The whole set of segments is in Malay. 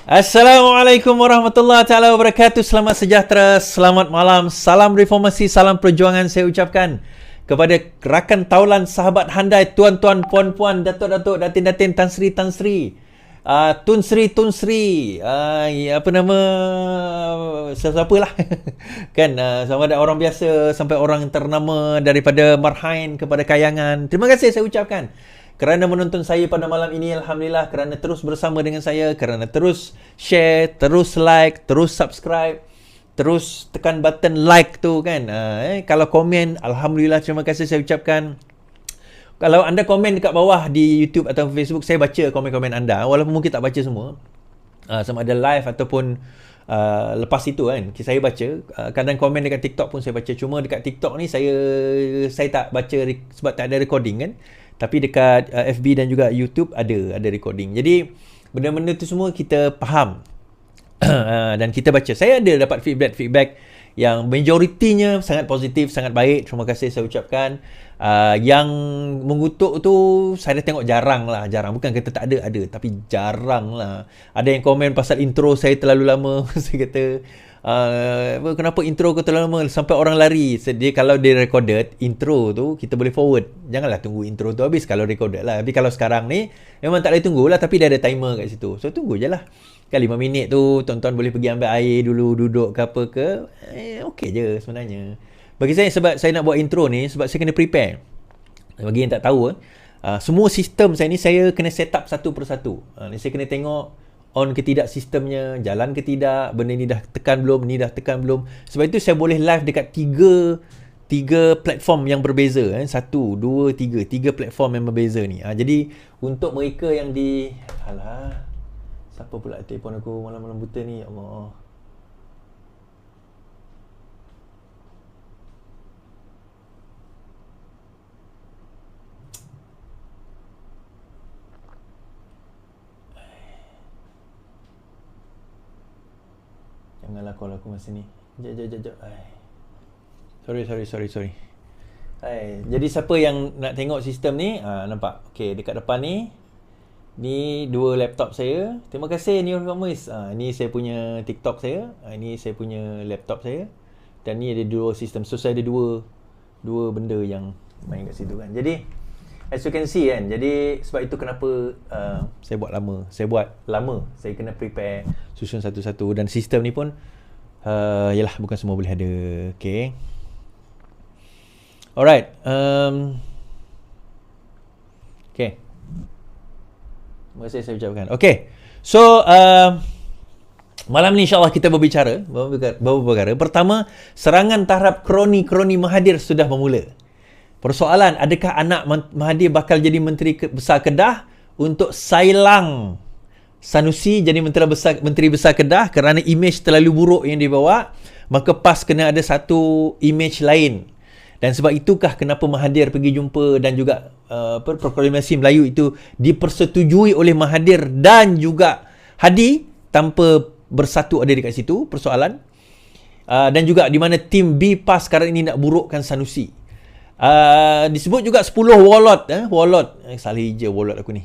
Assalamualaikum warahmatullahi taala wabarakatuh. Selamat sejahtera, selamat malam, salam reformasi, salam perjuangan saya ucapkan kepada rakan taulan sahabat handai, tuan-tuan, puan-puan, datuk-datuk, datin-datin, Tan Sri, Tun Sri, apa nama, sesiapa lah. Kan, sama ada orang biasa sampai orang ternama, daripada Marhain kepada Kayangan. Terima kasih saya ucapkan kerana menonton saya pada malam ini. Alhamdulillah, kerana terus bersama dengan saya, kerana terus share, terus like, terus subscribe, terus tekan button like tu kan. Kalau komen, Alhamdulillah, terima kasih saya ucapkan. Kalau anda komen dekat bawah di YouTube atau Facebook, saya baca komen-komen anda, walaupun mungkin tak baca semua, sama ada live ataupun lepas itu kan, saya baca. Kadang komen dekat TikTok pun saya baca. Cuma dekat TikTok ni saya tak baca sebab tak ada recording kan. Tapi dekat FB dan juga YouTube ada recording. Jadi benda-benda tu semua kita faham dan kita baca. Saya ada dapat feedback yang majoritinya sangat positif, sangat baik. Terima kasih saya ucapkan. Yang mengutuk tu saya dah tengok jarang. Bukan kata tak ada, tapi jarang lah. Ada yang komen pasal intro saya terlalu lama. Saya kata, kenapa intro kau terlalu lama sampai orang lari. Dia kalau dia recorded intro tu, kita boleh forward. Janganlah tunggu intro tu habis kalau recorded lah. Tapi kalau sekarang ni memang tak boleh tunggu lah, tapi dia ada timer kat situ. So tunggu je lah. Kan 5 minit tu tuan-tuan boleh pergi ambil air dulu, duduk ke apa ke. Okey je sebenarnya. Bagi saya, sebab saya nak buat intro ni, sebab saya kena prepare. Bagi yang tak tahu, semua sistem saya ni saya kena set up satu persatu. Saya kena tengok on ke tidak sistemnya, jalan ke tidak, benda ni dah tekan belum, ni dah tekan belum. Sebab itu saya boleh live dekat tiga platform yang berbeza. 1, 2, 3 platform yang berbeza ni. Jadi untuk mereka yang di... Alah, siapa pula telefon aku malam-malam buta ni, ya Allah. Janganlah call aku masa ni. Sekejap. Sorry. Jadi siapa yang nak tengok sistem ni, nampak? Okey, dekat depan ni dua laptop saya. Terima kasih Neo Reformers. Ni saya punya TikTok saya, ini saya punya laptop saya. Dan ni ada dua sistem. So saya ada dua benda yang main kat situ kan. Jadi as you can see kan, jadi sebab itu kenapa saya buat lama. Saya kena prepare, susun satu-satu. Dan sistem ni pun yalah, bukan semua boleh ada. Okay, alright. Okay, terima kasih saya ucapkan. Okay, so malam ni insyaAllah kita berbicara beberapa perkara. Pertama, serangan terhadap kroni-kroni Mahathir sudah bermula. Persoalan, adakah anak Mahathir bakal jadi Menteri Besar Kedah untuk sailang Sanusi jadi Menteri Besar Kedah kerana imej terlalu buruk yang dibawa? Maka PAS kena ada satu imej lain. Dan sebab itukah kenapa Mahathir pergi jumpa dan juga proklamasi Melayu itu dipersetujui oleh Mahathir dan juga Hadi tanpa bersatu ada dekat situ persoalan. Dan juga di mana tim B PAS sekarang ini nak burukkan Sanusi. Disebut juga 10 wallet. Salah hija wallet aku ni.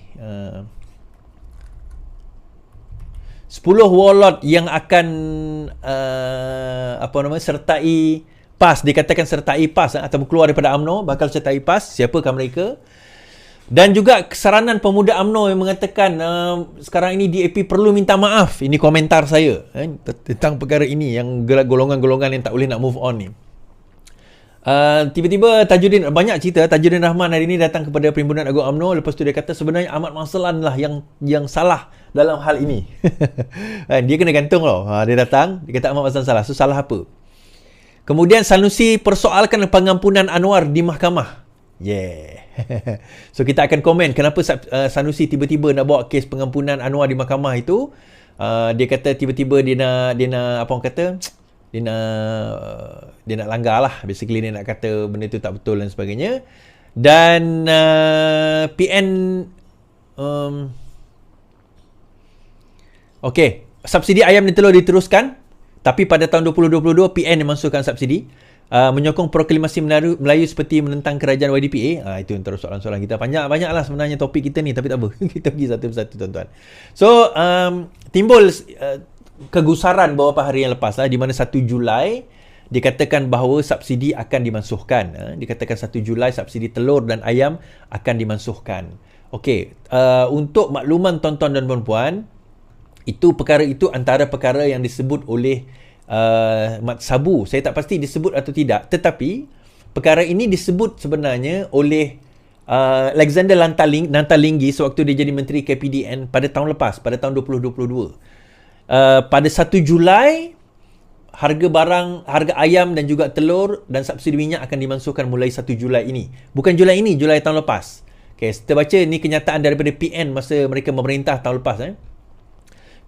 10 wallet yang akan sertai PAS. Dikatakan sertai PAS atau keluar daripada UMNO, bakal sertai PAS. Siapakah mereka? Dan juga kesaranan pemuda UMNO yang mengatakan sekarang ini DAP perlu minta maaf. Ini komentar saya tentang perkara ini, yang golongan-golongan yang tak boleh nak move on ni. Tiba-tiba Tajuddin, banyak cerita. Tajuddin Rahman hari ini datang kepada Perhimpunan Agung UMNO. Lepas tu dia kata sebenarnya Ahmad Maslan lah yang salah dalam hal ini. Dia kena gantung loh. Dia datang, dia kata Ahmad Maslan salah. So salah apa? Kemudian Sanusi persoalkan pengampunan Anwar di mahkamah. So kita akan komen kenapa Sanusi tiba-tiba nak bawa kes pengampunan Anwar di mahkamah itu. Dia kata tiba-tiba dia nak apa orang kata, dia nak langgar lah. Basically dia nak kata benda tu tak betul dan sebagainya. Dan PN subsidi ayam dan telur diteruskan, tapi pada tahun 2022 PN yang masukkan subsidi. menyokong proklamasi Melayu seperti menentang kerajaan YDPA. Itu antara soalan-soalan kita. Banyak lah sebenarnya topik kita ni, tapi tak apa. Kita pergi satu persatu, tuan-tuan. So, timbul kegusaran beberapa hari yang lepas lah, di mana 1 Julai dikatakan bahawa subsidi akan dimansuhkan. Dikatakan 1 Julai subsidi telur dan ayam akan dimansuhkan. Okey, untuk makluman tuan-tuan dan puan-puan, perkara itu antara perkara yang disebut oleh Mat Sabu. Saya tak pasti disebut atau tidak, tetapi perkara ini disebut sebenarnya oleh Alexander Lantalinggi sewaktu dia jadi Menteri KPDN pada tahun lepas, pada tahun 2022. Pada 1 Julai, harga ayam dan juga telur dan subsidi minyak akan dimansuhkan mulai 1 Julai ini. Bukan Julai ini, Julai tahun lepas. Okay, kita baca ni kenyataan daripada PN masa mereka memerintah tahun lepas.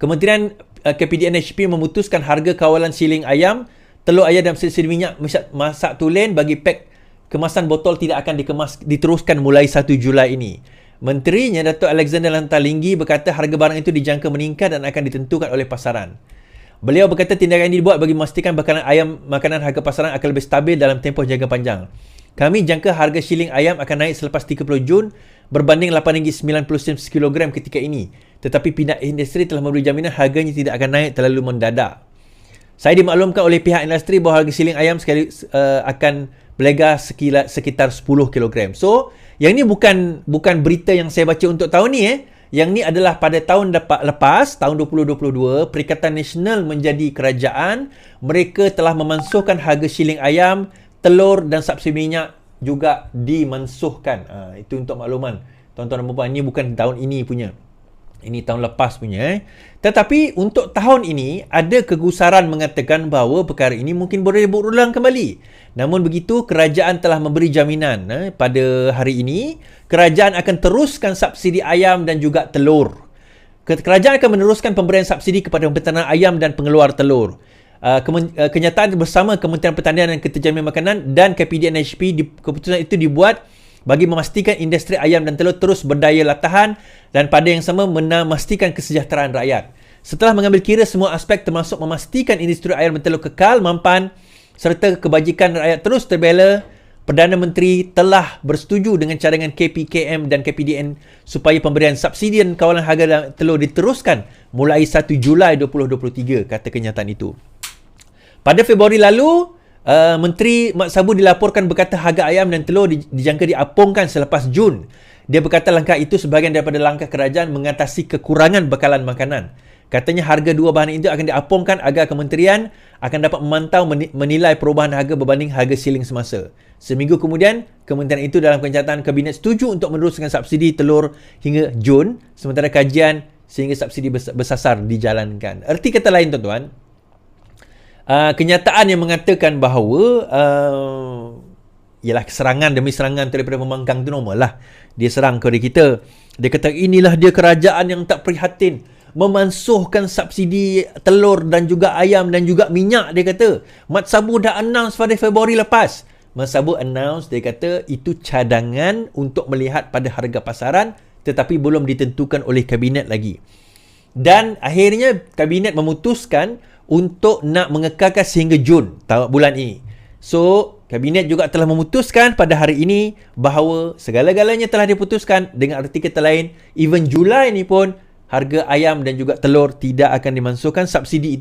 Kementerian KPDN HP memutuskan harga kawalan siling ayam, telur ayam dan subsidi minyak masak tulen bagi pek kemasan botol tidak akan diteruskan mulai 1 Julai ini. Menterinya Datuk Alexander Lantalinggi berkata harga barang itu dijangka meningkat dan akan ditentukan oleh pasaran. Beliau berkata tindakan ini dibuat bagi memastikan makanan harga pasaran akan lebih stabil dalam tempoh jangka panjang. Kami jangka harga siling ayam akan naik selepas 30 Jun berbanding RM8.90 sekilogram ketika ini. Tetapi pihak industri telah memberi jaminan harganya tidak akan naik terlalu mendadak. Saya dimaklumkan oleh pihak industri bahawa harga siling ayam akan berlega sekitar 10 kg. So, yang ni bukan berita yang saya baca untuk tahun ni. Yang ni adalah pada tahun lepas, tahun 2022, Perikatan Nasional menjadi kerajaan. Mereka telah memansuhkan harga siling ayam, telur dan subsidi minyak juga dimansuhkan. Itu untuk makluman. Tuan-tuan dan puan-puan, ini bukan tahun ini punya. Ini tahun lepas punya. Tetapi untuk tahun ini, ada kegusaran mengatakan bahawa perkara ini mungkin boleh berulang kembali. Namun begitu, kerajaan telah memberi jaminan pada hari ini, kerajaan akan teruskan subsidi ayam dan juga telur. Kerajaan akan meneruskan pemberian subsidi kepada peternak ayam dan pengeluar telur. Kenyataan bersama Kementerian Pertanian dan Keterjaminan Makanan dan KPDN HP, keputusan itu dibuat bagi memastikan industri ayam dan telur terus berdaya tahan dan pada yang sama memastikan kesejahteraan rakyat. Setelah mengambil kira semua aspek termasuk memastikan industri ayam dan telur kekal mampan serta kebajikan rakyat terus terbela, Perdana Menteri telah bersetuju dengan cadangan KPKM dan KPDN supaya pemberian subsidi dan kawalan harga telur diteruskan mulai 1 Julai 2023, kata kenyataan itu. Pada Februari lalu, Menteri Mat Sabu dilaporkan berkata harga ayam dan telur dijangka diapungkan selepas Jun. Dia berkata langkah itu sebahagian daripada langkah kerajaan mengatasi kekurangan bekalan makanan. Katanya harga dua bahan itu akan diapungkan agar kementerian akan dapat memantau menilai perubahan harga berbanding harga siling semasa. Seminggu kemudian, kementerian itu dalam kenyataan kabinet setuju untuk meneruskan subsidi telur hingga Jun, sementara kajian sehingga subsidi bersasar dijalankan. Erti kata lain, tuan-tuan, kenyataan yang mengatakan bahawa ialah serangan demi serangan daripada pembangkang tu normal lah. Dia serang kepada kita. Dia kata inilah dia kerajaan yang tak prihatin memansuhkan subsidi telur dan juga ayam dan juga minyak. Dia kata Mat Sabu dah announce pada Februari lepas. Mat Sabu announce, dia kata itu cadangan untuk melihat pada harga pasaran tetapi belum ditentukan oleh kabinet lagi. Dan akhirnya kabinet memutuskan untuk nak mengekalkan sehingga Jun bulan ini. So, kabinet juga telah memutuskan pada hari ini bahawa segala-galanya telah diputuskan. Dengan arti kata lain, even Julai ni pun harga ayam dan juga telur tidak akan dimansuhkan. Subsidi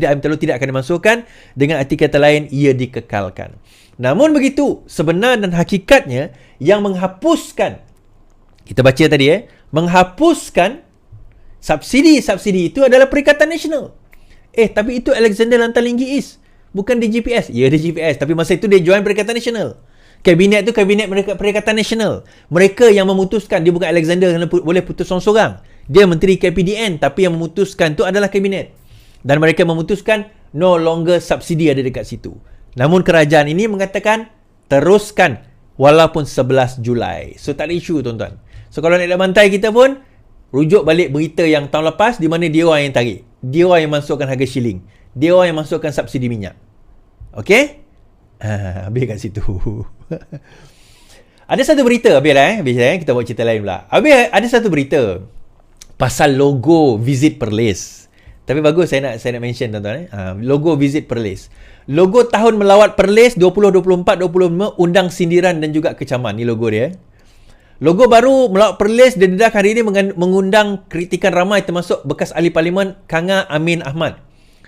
ayam telur tidak akan dimansuhkan. Dengan arti kata lain, ia dikekalkan. Namun begitu, sebenar dan hakikatnya yang menghapuskan, kita baca tadi menghapuskan subsidi itu adalah Perikatan Nasional. Tapi itu Alexander Lantalinggi bukan DGPS. Ya, DGPS. Tapi masa itu dia join Perikatan Nasional. Kabinet tu kabinet Perikatan Nasional. Mereka yang memutuskan. Dia bukan Alexander yang boleh putus seorang-seorang. Dia Menteri KPDN. Tapi yang memutuskan tu adalah kabinet. Dan mereka memutuskan no longer subsidi ada dekat situ. Namun kerajaan ini mengatakan teruskan walaupun 11 Julai. So tak ada isu, tuan-tuan. So kalau nak bantai kita pun rujuk balik berita yang tahun lepas di mana dia orang yang tarik. Dia orang yang masukkan harga shilling. Dia orang yang masukkan subsidi minyak. Okey? Habis kat situ. Ada satu berita, habis kita buat cerita lain pula. Habis ada satu berita pasal logo Visit Perlis. Tapi bagus saya nak mention tuan-tuan. Logo Visit Perlis. Logo tahun melawat Perlis 2024-2025 undang sindiran dan juga kecaman. Ni logo dia. Logo baru melawat Perlis dan Dedak hari ini mengundang kritikan ramai termasuk bekas ahli parlimen Kanga Amin Ahmad.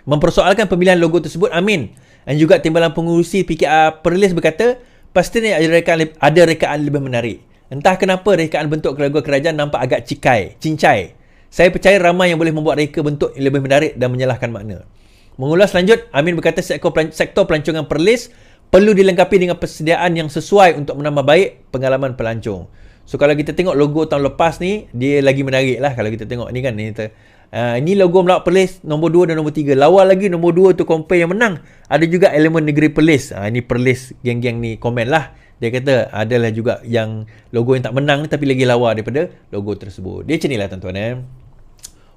Mempersoalkan pemilihan logo tersebut, Amin dan juga timbalan pengurusi PKR Perlis berkata pastinya ada rekaan lebih menarik. Entah kenapa rekaan bentuk logo kerajaan nampak agak cincai. Saya percaya ramai yang boleh membuat reka bentuk yang lebih menarik dan menyalahkan makna. Mengulas lanjut, Amin berkata sektor pelancongan Perlis perlu dilengkapi dengan persediaan yang sesuai untuk menambah baik pengalaman pelancong. So kalau kita tengok logo tahun lepas ni, dia lagi menarik lah kalau kita tengok ni kan. Ini logo melawat Perlis nombor 2 dan nombor 3. Lawa lagi nombor 2 tu compare yang menang. Ada juga elemen negeri Perlis. Ini Perlis geng-geng ni komen lah. Dia kata adalah juga yang logo yang tak menang ni tapi lagi lawa daripada logo tersebut. Dia macam ni lah tuan-tuan.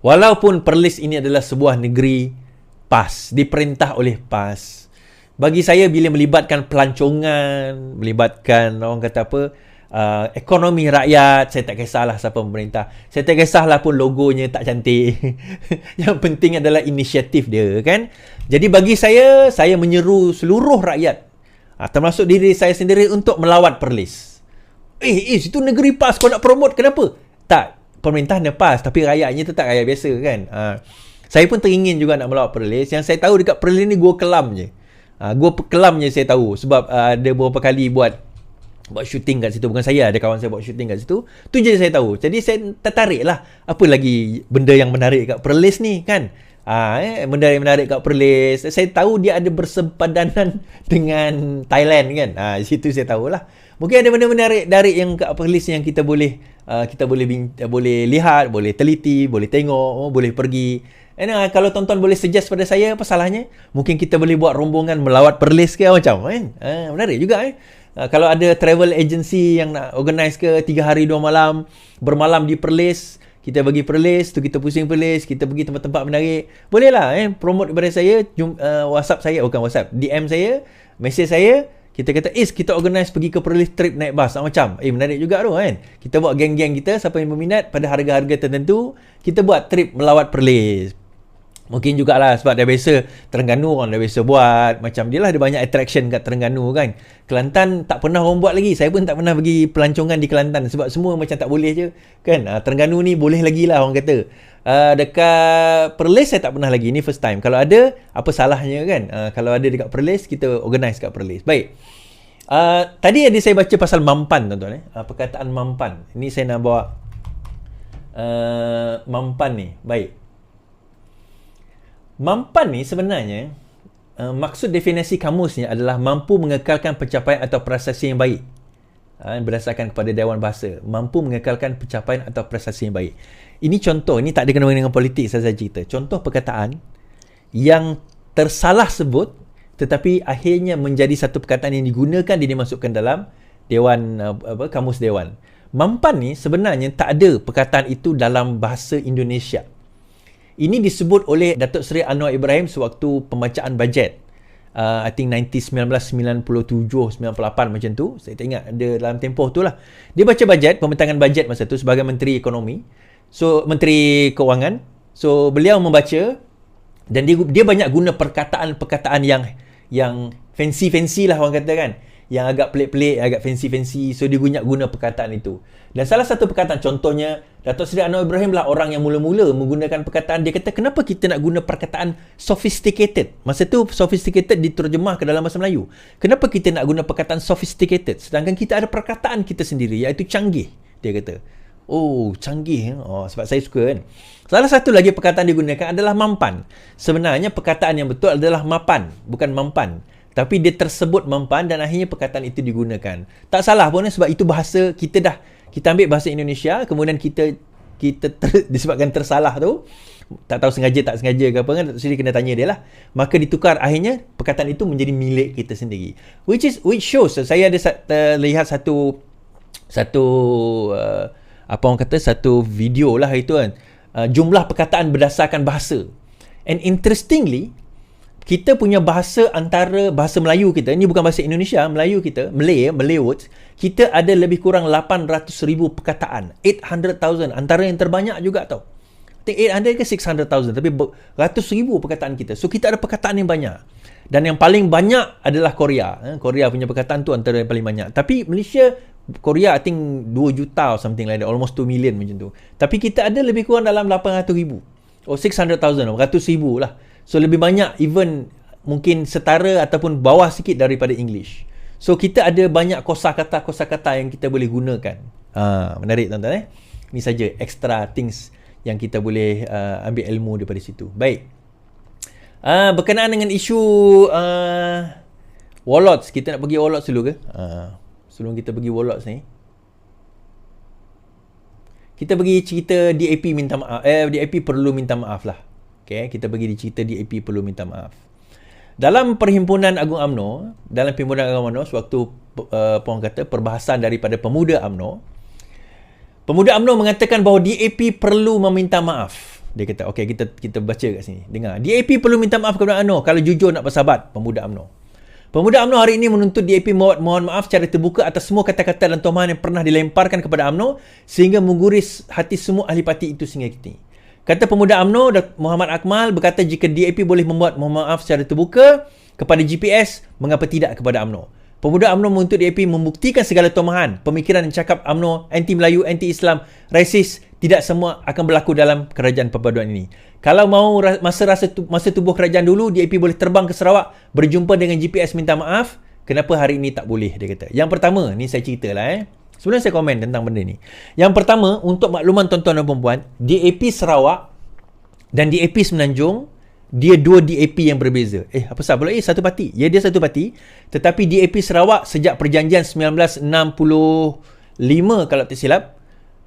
Walaupun Perlis ini adalah sebuah negeri PAS, diperintah oleh PAS. Bagi saya bila melibatkan pelancongan, melibatkan orang kata apa, ekonomi rakyat, saya tak kisahlah siapa pemerintah. Saya tak kisahlah pun logonya tak cantik. Yang penting adalah inisiatif dia kan. Jadi bagi saya menyeru seluruh rakyat, termasuk diri saya sendiri untuk melawat Perlis. Itu negeri PAS kau nak promote kenapa? Tak, pemerintah nak PAS tapi rakyatnya tetap rakyat biasa kan. Saya pun teringin juga nak melawat Perlis. Yang saya tahu dekat Perlis ni gua kelam je. Gua kelam je saya tahu sebab ada beberapa kali buat syuting kat situ. Bukan saya, ada kawan saya buat syuting kat situ. Tu je saya tahu. Jadi saya tertarik lah. Apa lagi benda yang menarik kat Perlis ni kan? Benda yang menarik kat Perlis. Saya tahu dia ada bersempadanan dengan Thailand kan. Situ saya tahulah. Mungkin ada benda menarik yang kat Perlis yang kita boleh lihat, boleh teliti, boleh tengok, boleh pergi. Kalau tuan-tuan boleh suggest pada saya apa salahnya? Mungkin kita boleh buat rombongan melawat Perlis ke macam kan? Menarik juga kalau ada travel agency yang nak organize ke 3 hari 2 malam, bermalam di Perlis, kita pergi Perlis, tu kita pusing Perlis, kita pergi tempat-tempat menarik. Boleh lah promote kepada saya, WhatsApp saya, bukan WhatsApp, DM saya, message saya, kita kata, kita organize pergi ke Perlis trip naik bas macam. Menarik juga tu kan. Kita buat geng-geng kita, siapa yang berminat pada harga-harga tertentu, kita buat trip melawat Perlis. Mungkin jugalah sebab dah biasa Terengganu orang dah biasa buat. Macam dia lah ada banyak attraction kat Terengganu kan. Kelantan tak pernah orang buat lagi. Saya pun tak pernah pergi pelancongan di Kelantan sebab semua macam tak boleh je kan. Terengganu ni boleh lagi lah orang kata. Dekat Perlis saya tak pernah lagi. Ni first time. Kalau ada, apa salahnya kan. Kalau ada dekat Perlis, kita organize kat Perlis. Baik. Tadi ada saya baca pasal mampan tuan-tuan. Perkataan mampan. Ini saya nak bawa mampan ni. Baik. Mampan ni sebenarnya maksud definisi kamusnya adalah mampu mengekalkan pencapaian atau prestasi yang baik. Berdasarkan kepada Dewan Bahasa, mampu mengekalkan pencapaian atau prestasi yang baik. Ini contoh, ini tak ada kena dengan politik saya cerita. Contoh perkataan yang tersalah sebut tetapi akhirnya menjadi satu perkataan yang digunakan dan dimasukkan dalam Dewan kamus Dewan. Mampan ni sebenarnya tak ada perkataan itu dalam bahasa Indonesia. Ini disebut oleh Datuk Seri Anwar Ibrahim sewaktu pembacaan bajet. I think 1997, 98 macam tu. Saya tak ingat ada dalam tempoh tu lah. Dia baca bajet, pembentangan bajet masa tu sebagai Menteri Ekonomi. So, Menteri Kewangan. So, beliau membaca dan dia banyak guna perkataan-perkataan yang fancy-fancy lah orang kata kan. Yang agak pelik-pelik, agak fancy-fancy. So, dia guna perkataan itu. Dan salah satu perkataan contohnya, Datuk Seri Anwar Ibrahim lah orang yang mula-mula menggunakan perkataan. Dia kata, kenapa kita nak guna perkataan sophisticated? Masa tu, sophisticated diterjemah ke dalam bahasa Melayu. Kenapa kita nak guna perkataan sophisticated? Sedangkan kita ada perkataan kita sendiri, iaitu canggih. Dia kata, canggih. Sebab saya suka kan. Salah satu lagi perkataan digunakan adalah mampan. Sebenarnya perkataan yang betul adalah mapan, bukan mampan. Tapi dia tersebut mampan dan akhirnya perkataan itu digunakan. Tak salah pun sebab itu bahasa kita ambil bahasa Indonesia, kemudian kita disebabkan tersalah tu, tak tahu sengaja tak sengaja ke apa kan, jadi kena tanya dia lah. Maka ditukar, akhirnya perkataan itu menjadi milik kita sendiri. Which shows, saya ada lihat satu satu video lah itu kan. Jumlah perkataan berdasarkan bahasa. And interestingly, kita punya bahasa antara bahasa Melayu kita, ini bukan bahasa Indonesia, Melayu kita, Malay words, kita ada lebih kurang 800,000 perkataan. 800,000, antara yang terbanyak juga tau. 800 ke 600,000, tapi ratus ribu perkataan kita. So kita ada perkataan yang banyak. Dan yang paling banyak adalah Korea. Korea punya perkataan tu antara yang paling banyak. Tapi Malaysia, Korea I think 2 juta or something like that, almost 2 million macam tu. Tapi kita ada lebih kurang dalam 800,000 or 600,000, ratus ribu lah. So lebih banyak, even mungkin setara ataupun bawah sikit daripada English. So kita ada banyak kosakata yang kita boleh gunakan. Menarik tuan-tuan. Ni saja extra things yang kita boleh ambil ilmu daripada situ. Baik. Berkenaan dengan isu Warlords, kita nak pergi Warlords dulu ke? Sebelum kita pergi Warlords ni, kita pergi cerita DAP minta maaf. DAP perlu minta maaf lah. Okay, kita pergi cerita DAP perlu minta maaf. Dalam Perhimpunan Agung UMNO, sewaktu orang kata perbahasan daripada Pemuda UMNO, Pemuda UMNO mengatakan bahawa DAP perlu meminta maaf. Dia kata, okey, kita baca kat sini. Dengar. DAP perlu minta maaf kepada UMNO kalau jujur nak bersahabat. Pemuda UMNO. Pemuda UMNO hari ini menuntut DAP mohon maaf secara terbuka atas semua kata-kata dan tomahan yang pernah dilemparkan kepada UMNO sehingga mengguris hati semua ahli parti itu sehingga kini. Kata Pemuda UMNO, Muhammad Akmal berkata jika DAP boleh membuat mohon maaf secara terbuka kepada GPS, mengapa tidak kepada UMNO? Pemuda UMNO menuntut DAP membuktikan segala tomahan, pemikiran yang cakap UMNO anti-Melayu, anti-Islam, rasis, tidak semua akan berlaku dalam kerajaan perpaduan ini. Kalau mahu masa tubuh kerajaan dulu, DAP boleh terbang ke Sarawak, berjumpa dengan GPS minta maaf. Kenapa hari ini tak boleh, dia kata. Yang pertama, ni saya ceritalah sebelum saya komen tentang benda ni. Yang pertama, untuk makluman tuan-tuan dan puan-puan, DAP Sarawak dan DAP Semenanjung, dia dua DAP yang berbeza. Apa sahaja pula? Satu parti. Ya, dia satu parti. Tetapi DAP Sarawak sejak perjanjian 1965 kalau tak silap,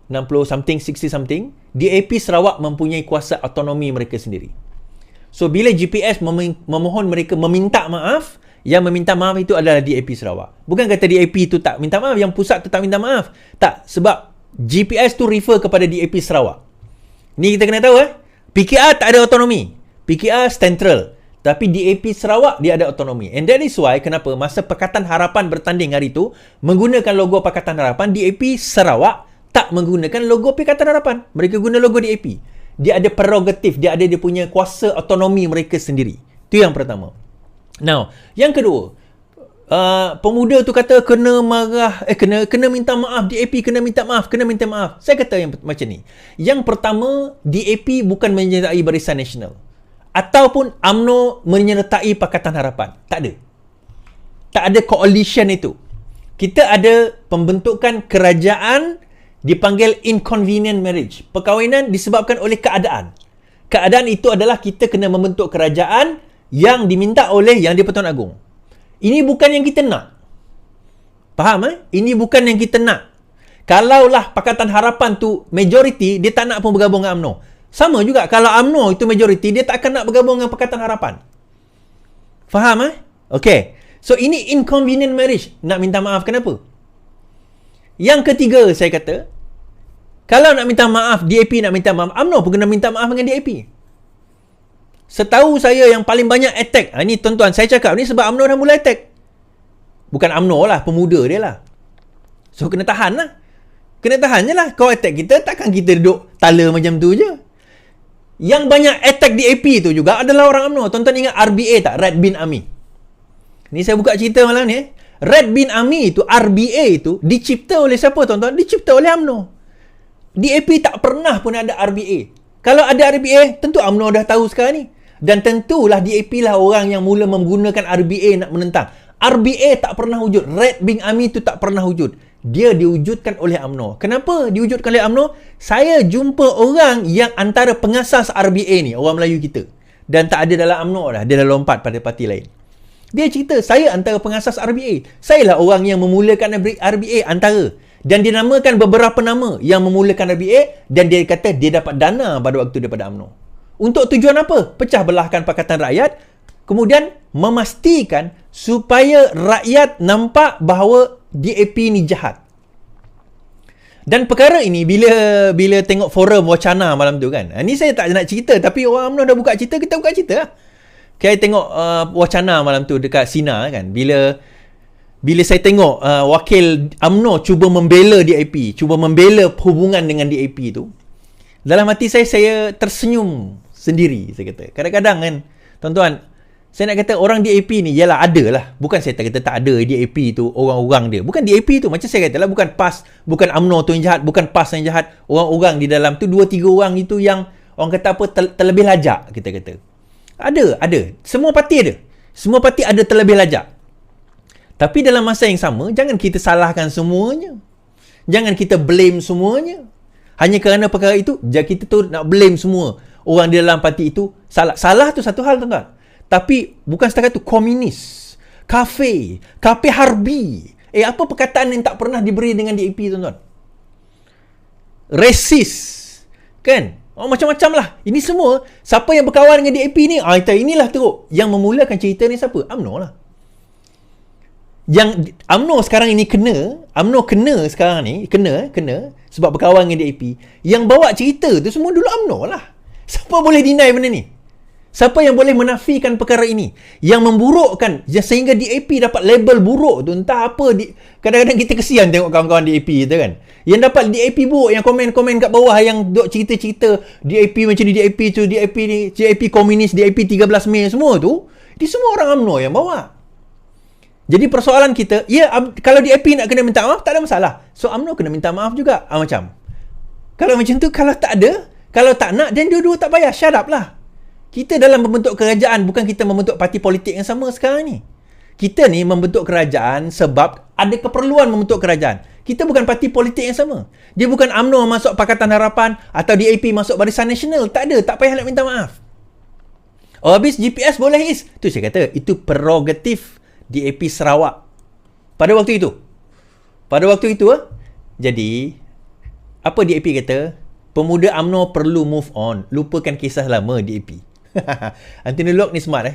60 something, 60 something, DAP Sarawak mempunyai kuasa autonomi mereka sendiri. So, bila GPS memohon mereka meminta maaf, yang meminta maaf itu adalah DAP Sarawak. Bukan kata DAP itu tak minta maaf, yang pusat tu tak minta maaf. Tak, sebab GPS tu refer kepada DAP Sarawak. Ni kita kena tahu PKR tak ada autonomi. PKR central. Tapi DAP Sarawak dia ada autonomi. And that is why kenapa masa Pakatan Harapan bertanding hari itu menggunakan logo Pakatan Harapan, DAP Sarawak tak menggunakan logo Pakatan Harapan. Mereka guna logo DAP. Dia ada prerogatif, dia punya kuasa autonomi mereka sendiri. Itu yang pertama. Now, yang kedua, pemuda tu kata kena marah, kena minta maaf, DAP kena minta maaf. Saya kata yang macam ni. Yang pertama, DAP bukan menyertai Barisan Nasional ataupun UMNO menyertai Pakatan Harapan. Tak ada. Tak ada coalition itu. Kita ada pembentukan kerajaan dipanggil inconvenient marriage. Perkahwinan disebabkan oleh keadaan. Keadaan itu adalah kita kena membentuk kerajaan yang diminta oleh Yang di-Pertuan Agong. Ini bukan yang kita nak. Faham? Ini bukan yang kita nak. Kalaulah Pakatan Harapan tu majority, dia tak nak pun bergabung dengan UMNO. Sama juga kalau UMNO itu majority, dia tak akan nak bergabung dengan Pakatan Harapan. Faham? Okay. So ini inconvenient marriage. Nak minta maaf kenapa? Yang ketiga saya kata, kalau nak minta maaf, DAP nak minta maaf, UMNO pun kena minta maaf dengan DAP. Setahu saya yang paling banyak attack, ni tuan-tuan saya cakap ni sebab UMNO dah mula attack. Bukan UMNO lah, pemuda dia lah. So kena tahan lah. Kena tahan je lah. Kau attack kita, takkan kita duduk tala macam tu je. Yang banyak attack DAP tu juga adalah orang UMNO. Tuan-tuan ingat RBA tak? Red Bean Army. Ni saya buka cerita malam ni. Red Bean Army itu, RBA itu, dicipta oleh siapa tuan-tuan? Dicipta oleh UMNO. DAP tak pernah pun ada RBA. Kalau ada RBA, tentu UMNO dah tahu sekarang ni. Dan tentulah DAP lah orang yang mula menggunakan RBA nak menentang. RBA tak pernah wujud. Red Bean Army itu tak pernah wujud. Dia diwujudkan oleh UMNO. Kenapa diwujudkan oleh UMNO? Saya jumpa orang yang antara pengasas RBA ni, orang Melayu kita. Dan tak ada dalam UMNO dah. Dia dah lompat pada parti lain. Dia cerita, saya antara pengasas RBA. Saya lah orang yang memulakan RBA antara. Dan dia namakan beberapa nama yang memulakan RBA. Dan dia kata dia dapat dana pada waktu daripada UMNO. Untuk tujuan apa? Pecah belahkan Pakatan Rakyat. Kemudian memastikan supaya rakyat nampak bahawa DAP ni jahat. Dan perkara ini bila tengok forum wacana malam tu kan. Ni saya tak nak cerita tapi orang UMNO dah buka cerita, kita buka cerita lah. Saya tengok wacana malam tu dekat Sina kan. Bila saya tengok wakil UMNO cuba membela DAP, cuba membela hubungan dengan DAP tu. Dalam hati saya tersenyum sendiri, saya kata. Kadang-kadang kan, tuan-tuan, saya nak kata orang DAP ni, yalah ada lah. Bukan saya kata tak ada DAP tu, orang-orang dia. Bukan DAP tu, macam saya kata lah, bukan PAS, bukan UMNO tu yang jahat, bukan PAS yang jahat. Orang-orang di dalam tu, 2-3 orang itu yang, orang kata apa, terlebih lajak, kita kata. Ada. Semua parti ada. Semua parti ada terlebih lajak. Tapi dalam masa yang sama, jangan kita salahkan semuanya. Jangan kita blame semuanya. Hanya kerana perkara itu, kita tu nak blame semua orang di dalam parti itu salah. Salah tu satu hal, tuan-tuan. Tapi bukan setakat tu, komunis, kafe harbi. Apa perkataan yang tak pernah diberi dengan DAP, tuan-tuan? Resis. Kan? Macam-macam lah. Ini semua, siapa yang berkawan dengan DAP ni, inilah teruk. Yang memulakan cerita ni siapa? UMNO lah. Yang UMNO sekarang ini UMNO kena sekarang ni, kena sebab berkawan dengan DAP. Yang bawa cerita tu semua dulu UMNO lah. Siapa boleh deny benda ni? Siapa yang boleh menafikan perkara ini? Yang memburukkan, sehingga DAP dapat label buruk tu, entah apa. Kadang-kadang kita kesian tengok kawan-kawan DAP kita kan. Yang dapat DAP buruk, yang komen-komen kat bawah, yang duk cerita-cerita DAP macam ni, DAP tu, DAP ni, DAP komunis, DAP 13 Mei, semua tu, dia semua orang UMNO yang bawa. Jadi persoalan kita, kalau DAP nak kena minta maaf, tak ada masalah. So UMNO kena minta maaf juga. Macam. Kalau macam tu, kalau tak ada, kalau tak nak, dan dua-dua tak payah, shut up lah. Kita dalam membentuk kerajaan, bukan kita membentuk parti politik yang sama sekarang ni. Kita ni membentuk kerajaan sebab ada keperluan membentuk kerajaan. Kita bukan parti politik yang sama. Dia bukan UMNO masuk Pakatan Harapan atau DAP masuk Barisan Nasional. Tak ada, tak payah nak minta maaf. Habis GPS boleh is. Tu saya kata, itu prerogatif DAP Sarawak. Pada waktu itu. Jadi, apa DAP kata? Pemuda UMNO perlu move on. Lupakan kisah lama DAP. Anthony Locke ni smart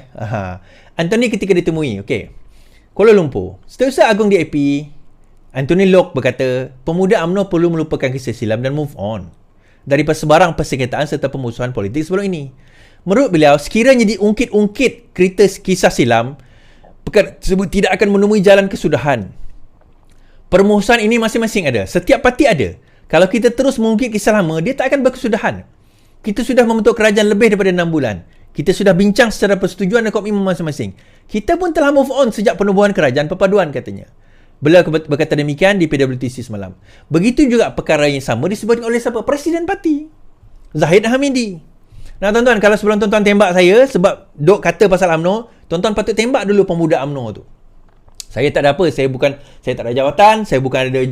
Anthony ketika ditemui Kuala Lumpur, Setiausaha Agung DAP Anthony Locke berkata, pemuda UMNO perlu melupakan kisah silam dan move on dari persebarang persengketaan serta pemusuhan politik sebelum ini. Menurut beliau, sekiranya diungkit-ungkit kisah silam, perkara tersebut tidak akan menemui jalan kesudahan. Permusuhan ini masing-masing ada, setiap parti ada. Kalau kita terus mengungkit kisah lama, dia tak akan berkesudahan. Kita sudah membentuk kerajaan lebih daripada 6 bulan. Kita sudah bincang secara persetujuan dan komitmen masing-masing. Kita pun telah move on sejak penubuhan kerajaan perpaduan, katanya. Beliau berkata demikian di PWTC semalam. Begitu juga perkara yang sama disebutkan oleh siapa? Presiden parti, Zahid Hamidi. Nah, tuan-tuan, kalau sebelum tuan-tuan tembak saya sebab dok kata pasal UMNO, tuan-tuan patut tembak dulu pemuda UMNO tu. Saya tak ada apa, saya tak ada jawatan, saya bukan ada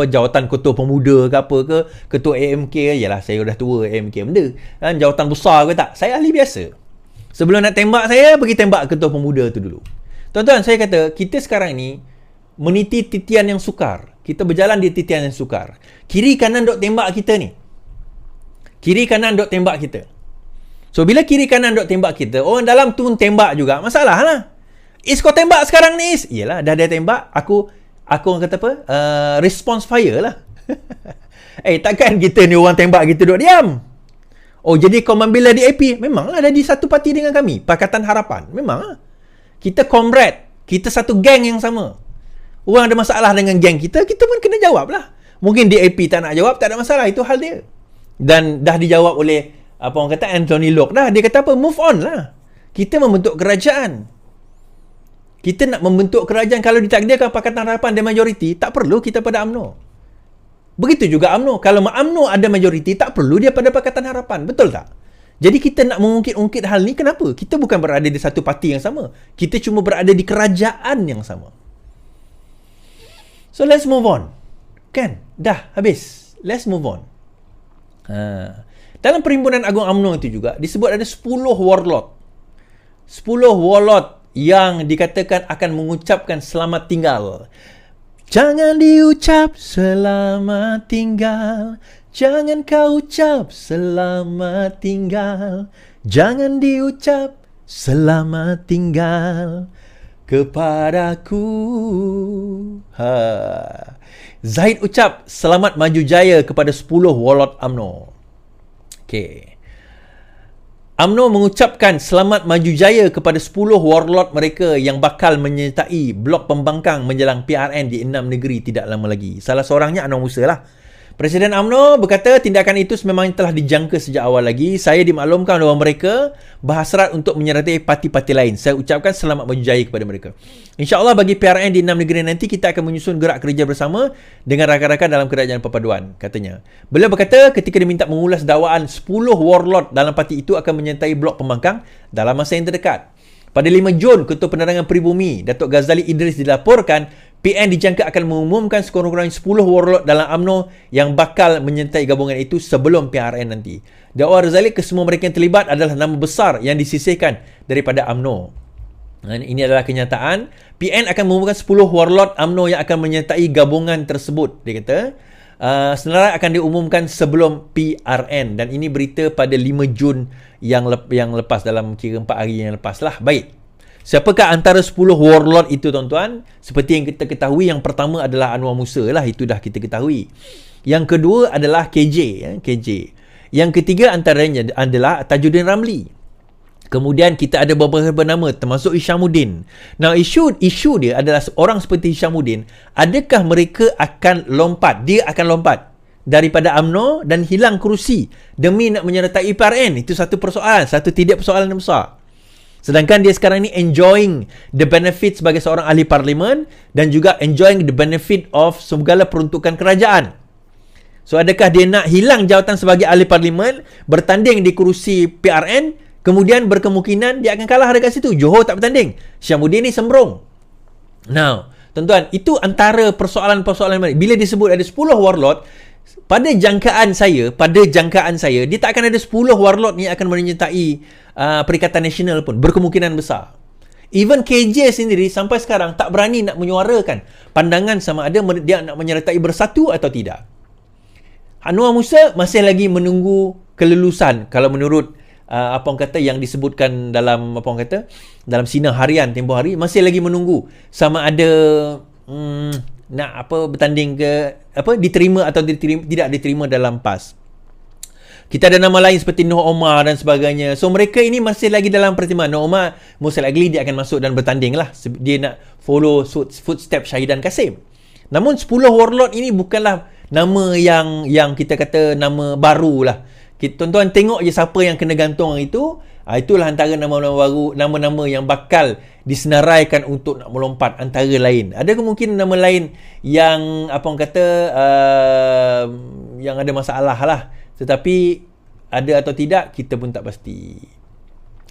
jawatan ketua pemuda ke apa ke, ketua AMK, yalah saya dah tua AMK benda kan, jawatan besar ke tak, saya ahli biasa. Sebelum nak tembak saya, pergi tembak ketua pemuda tu dulu. Tuan-tuan, saya kata kita sekarang ni meniti titian yang sukar. Kita berjalan di titian yang sukar. Kiri kanan dok tembak kita ni, kiri kanan dok tembak kita. So bila kiri kanan dok tembak kita, orang dalam tu tembak juga, masalah lah. Is kau tembak sekarang ni Is? Yelah, dah dia tembak, aku orang kata apa? Response fire lah. Takkan kita ni orang tembak kita duduk diam. Jadi kau membela DAP? Memanglah dah di satu parti dengan kami, Pakatan Harapan. Memanglah. Kita comrade, kita satu geng yang sama. Orang ada masalah dengan geng kita pun kena jawab lah. Mungkin DAP tak nak jawab, tak ada masalah, itu hal dia. Dan dah dijawab oleh apa orang kata Anthony Locke dah. Dia kata apa? Move on lah. Kita membentuk kerajaan. Kita nak membentuk kerajaan, kalau ditakdirkan Pakatan Harapan ada majoriti, tak perlu kita pada UMNO. Begitu juga UMNO. Kalau UMNO ada majoriti, tak perlu dia pada Pakatan Harapan. Betul tak? Jadi kita nak mengungkit-ungkit hal ni, kenapa? Kita bukan berada di satu parti yang sama. Kita cuma berada di kerajaan yang sama. So let's move on. Kan? Dah habis. Let's move on. Dalam Perhimpunan Agung UMNO itu juga disebut ada 10 warlord. 10 warlord yang dikatakan akan mengucapkan selamat tinggal. Jangan diucap selamat tinggal, jangan kau ucap selamat tinggal, jangan diucap selamat tinggal kepadaku. Zahid ucap selamat maju jaya kepada 10 warlord UMNO. UMNO mengucapkan selamat maju jaya kepada 10 warlord mereka yang bakal menyertai blok pembangkang menjelang PRN di 6 negeri tidak lama lagi. Salah seorangnya Anwar Musa lah. Presiden UMNO berkata tindakan itu memang telah dijangka sejak awal lagi. Saya dimaklumkan bahawa mereka berhasrat untuk menyertai parti-parti lain. Saya ucapkan selamat berjaya kepada mereka. InsyaAllah bagi PRN di 6 negeri nanti kita akan menyusun gerak kerja bersama dengan rakan-rakan dalam kerajaan perpaduan, katanya. Beliau berkata ketika diminta mengulas dakwaan 10 warlord dalam parti itu akan menyertai blok pembangkang dalam masa yang terdekat. Pada 5 Jun, Ketua Penerangan Peribumi Datuk Ghazali Idris dilaporkan PN dijangka akan mengumumkan sekurang-kurangnya 10 warlord dalam UMNO yang bakal menyertai gabungan itu sebelum PRN nanti. Dakwa Ghazali kesemua mereka yang terlibat adalah nama besar yang disisihkan daripada UMNO. Ini adalah kenyataan. PN akan mengumumkan 10 warlord UMNO yang akan menyertai gabungan tersebut. Dia kata senarai akan diumumkan sebelum PRN, dan ini berita pada 5 Jun yang lepas, dalam kira 4 hari yang lepas lah. Baik. Siapakah antara 10 warlord itu, tuan-tuan? Seperti yang kita ketahui, yang pertama adalah Anwar Musa lah, itu dah kita ketahui. Yang kedua adalah KJ, KJ. Yang ketiga antaranya adalah Tajuddin Ramli. Kemudian kita ada beberapa nama termasuk Hishamuddin. Nah, isu dia adalah orang seperti Hishamuddin, adakah mereka akan lompat? Dia akan lompat daripada UMNO dan hilang kerusi demi nak menyertai PRN. Itu satu persoalan, satu tidak persoalan yang besar. Sedangkan dia sekarang ni enjoying the benefit sebagai seorang ahli parlimen dan juga enjoying the benefit of segala peruntukan kerajaan. So, adakah dia nak hilang jawatan sebagai ahli parlimen, bertanding di kerusi PRN, kemudian berkemungkinan dia akan kalah dekat situ. Johor tak bertanding, Hishamuddin ni sembrong. Now, tuan-tuan, itu antara persoalan-persoalan mana. Bila disebut ada 10 warlord, pada jangkaan saya, dia tak akan ada 10 warlord ni akan menyertai Perikatan Nasional pun, berkemungkinan besar. Even KJ sendiri sampai sekarang tak berani nak menyuarakan pandangan sama ada dia nak menyertai Bersatu atau tidak. Anwar Musa masih lagi menunggu kelulusan, kalau menurut apa orang kata yang disebutkan dalam dalam sinar harian tempoh hari, masih lagi menunggu sama ada nak bertanding ke diterima atau tidak diterima dalam PAS. Kita ada nama lain seperti Noh Omar dan sebagainya. So, mereka ini masih lagi dalam pertimbangan. Noh Omar, most likely dia akan masuk dan bertanding lah. Dia nak follow footstep Syahidan Kasim. Namun, 10 warlord ini bukanlah nama yang kita kata nama baru lah. Tuan-tuan tengok je siapa yang kena gantung itu. Itulah antara nama-nama baru, nama-nama yang bakal disenaraikan untuk nak melompat antara lain. Ada kemungkinan nama lain yang yang ada masalah lah. Tetapi ada atau tidak, kita pun tak pasti.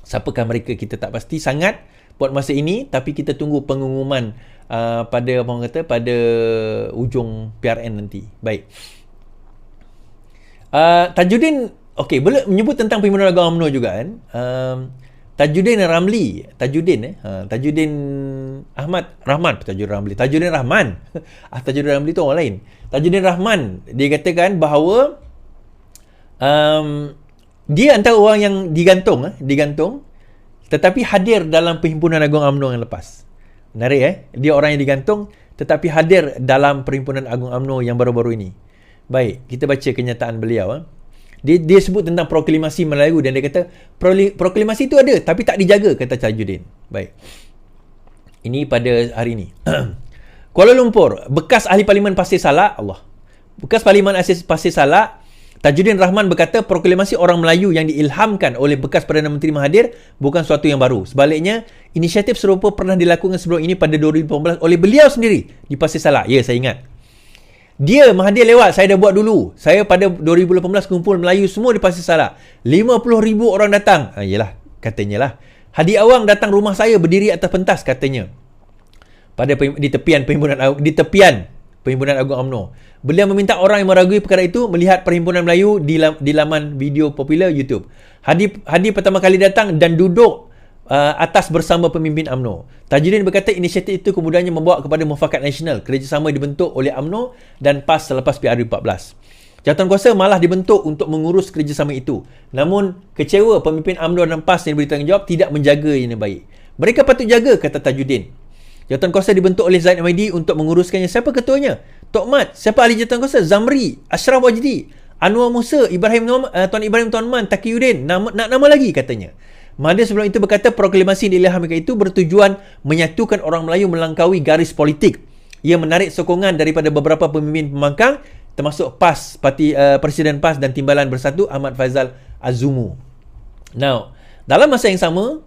Siapakah mereka, kita tak pasti sangat buat masa ini. Tapi kita tunggu pengumuman pada ujung PRN nanti. Baik. Tajuddin, boleh menyebut tentang pimpinan agama UMNO juga kan. Tajuddin Ramli, Tajuddin Ahmad Rahman, Tajuddin Rahman. Tajuddin Ramli tu orang lain. Tajuddin Rahman, dia katakan bahawa dia antara orang yang digantung tetapi hadir dalam Perhimpunan Agung UMNO yang lepas. Menarik dia orang yang digantung tetapi hadir dalam Perhimpunan Agung UMNO yang baru-baru ini. Baik, kita baca kenyataan beliau. Dia sebut tentang proklamasi Melayu dan dia kata proklamasi itu ada tapi tak dijaga, kata Tajuddin. Baik. Ini pada hari ini. Kuala Lumpur, bekas ahli parlimen Pasir Salak, bekas parlimen Pasir Salak, Tajuddin Rahman berkata proklamasi orang Melayu yang diilhamkan oleh bekas Perdana Menteri Mahathir bukan suatu yang baru. Sebaliknya, inisiatif serupa pernah dilakukan sebelum ini pada 2018 oleh beliau sendiri di Pasir Salak. Ya, saya ingat. Dia, Mahathir lewat, saya dah buat dulu. Saya pada 2018 kumpul Melayu semua di Pasir Salak. 50,000 orang datang. Yelah, katanya lah. Hadi Awang datang rumah saya berdiri atas pentas, katanya. Di tepian Perhimpunan Agung UMNO. Beliau meminta orang yang meragui perkara itu melihat Perhimpunan Melayu di laman video popular YouTube. Hadi pertama kali datang dan duduk atas bersama pemimpin UMNO. Tajuddin berkata inisiatif itu kemudiannya membawa kepada mufakat nasional. Kerjasama dibentuk oleh UMNO dan PAS selepas PRU14. Jawatankuasa malah dibentuk untuk mengurus kerjasama itu. Namun, kecewa pemimpin UMNO dan PAS yang bertanggungjawab tidak menjaga ini baik. Mereka patut jaga, kata Tajuddin. Jawatankuasa dibentuk oleh Zaid Ahmadi untuk menguruskannya. Siapa ketuanya? Tok Mat. Siapa ahli jawatankuasa? Zamri, Ashraf Wajdi, Anwar Musa, Tuan Ibrahim Tuan Man, Taqiyuddin. Nak nama lagi, katanya. Mahathir sebelum itu berkata proklamasi yang diilhamkan itu bertujuan menyatukan orang Melayu melangkaui garis politik. Ia menarik sokongan daripada beberapa pemimpin pembangkang termasuk PAS, Presiden PAS dan Timbalan Bersatu Ahmad Faizal Azumu. Now, dalam masa yang sama,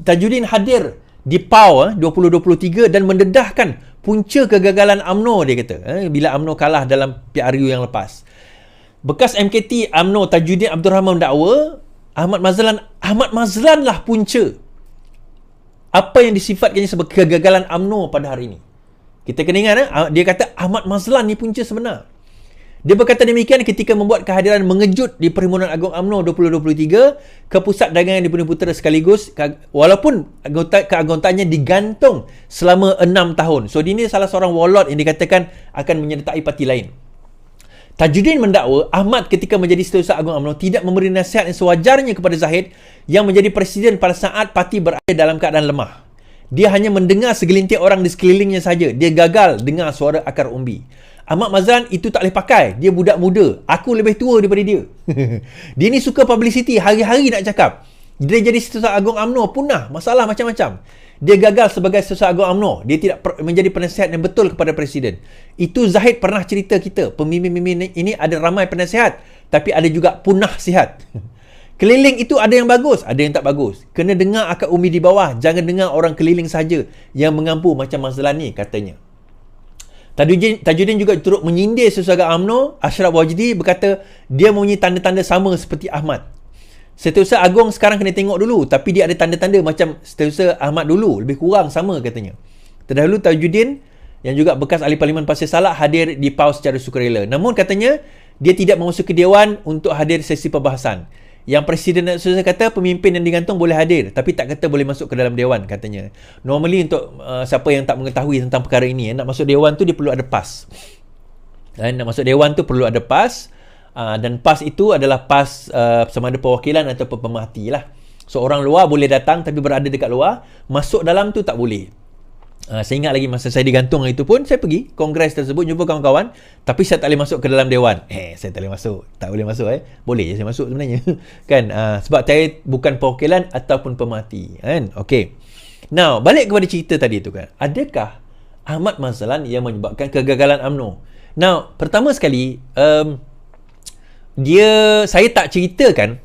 Tajuddin hadir di PAU 2023 dan mendedahkan punca kegagalan UMNO, dia kata, bila UMNO kalah dalam PRU yang lepas. Bekas MKT UMNO Tajuddin Abdul Rahman mendakwa Ahmad Mazlan lah punca apa yang disifatkannya sebagai kegagalan UMNO pada hari ini. Kita kena ingat, dia kata Ahmad Mazlan ni punca sebenar. Dia berkata demikian ketika membuat kehadiran mengejut di Perhimpunan Agung UMNO 2023 ke Pusat Dagangan di Bumi Putera sekaligus, walaupun keanggotaannya digantung selama 6 tahun. So, dia ni salah seorang warlord yang dikatakan akan menyertai parti lain. Tajuddin mendakwa Ahmad ketika menjadi Setiausaha Agung UMNO tidak memberi nasihat yang sewajarnya kepada Zahid yang menjadi presiden pada saat parti berada dalam keadaan lemah. Dia hanya mendengar segelintir orang di sekelilingnya saja. Dia gagal dengar suara akar umbi. Ahmad Mazlan itu tak boleh pakai. Dia budak muda. Aku lebih tua daripada dia. Dia ni suka publicity. Hari-hari nak cakap. Dia jadi Setiausaha Agung UMNO punah. Masalah macam-macam. Dia gagal sebagai Setiausaha Agung UMNO. Dia tidak menjadi penasihat yang betul kepada Presiden. Itu Zahid pernah cerita kita. Pemimpin-pemimpin ini ada ramai penasihat. Tapi ada juga punah sihat. Keliling itu ada yang bagus, ada yang tak bagus. Kena dengar akar umbi di bawah. Jangan dengar orang keliling saja yang mengampu macam Mazlan ni, katanya. Tajuddin juga turut menyindir Setiausaha UMNO. Ashraf Wajdi berkata dia mempunyai tanda-tanda sama seperti Ahmad. Setiausaha Agung sekarang kena tengok dulu, tapi dia ada tanda-tanda macam Setiausaha Ahmad dulu, lebih kurang sama, katanya. Terdahulu Tajuddin yang juga bekas ahli Parlimen Pasir Salak hadir di PAU secara sukarela. Namun katanya dia tidak memasuki dewan untuk hadir sesi perbahasan. Yang Presiden dan Setiausaha kata pemimpin yang digantung boleh hadir, tapi tak kata boleh masuk ke dalam dewan, katanya. Normally untuk siapa yang tak mengetahui tentang perkara ini, nak masuk dewan tu dia perlu ada PAS. Nak masuk dewan tu perlu ada PAS, dan PAS itu adalah PAS sama ada perwakilan atau pemerhati lah. So orang luar boleh datang tapi berada dekat luar, masuk dalam tu tak boleh. Saya ingat lagi masa saya digantung itu pun, saya pergi kongres tersebut, jumpa kawan-kawan, tapi saya tak boleh masuk ke dalam dewan. Saya tak boleh masuk. Tak boleh masuk Boleh je saya masuk sebenarnya. Kan? Sebab saya bukan perwakilan ataupun pemerhati. Kan? Okay. Now, balik kepada cerita tadi tu kan. Adakah Ahmad Mazlan yang menyebabkan kegagalan UMNO? Now, pertama sekali, saya tak ceritakan.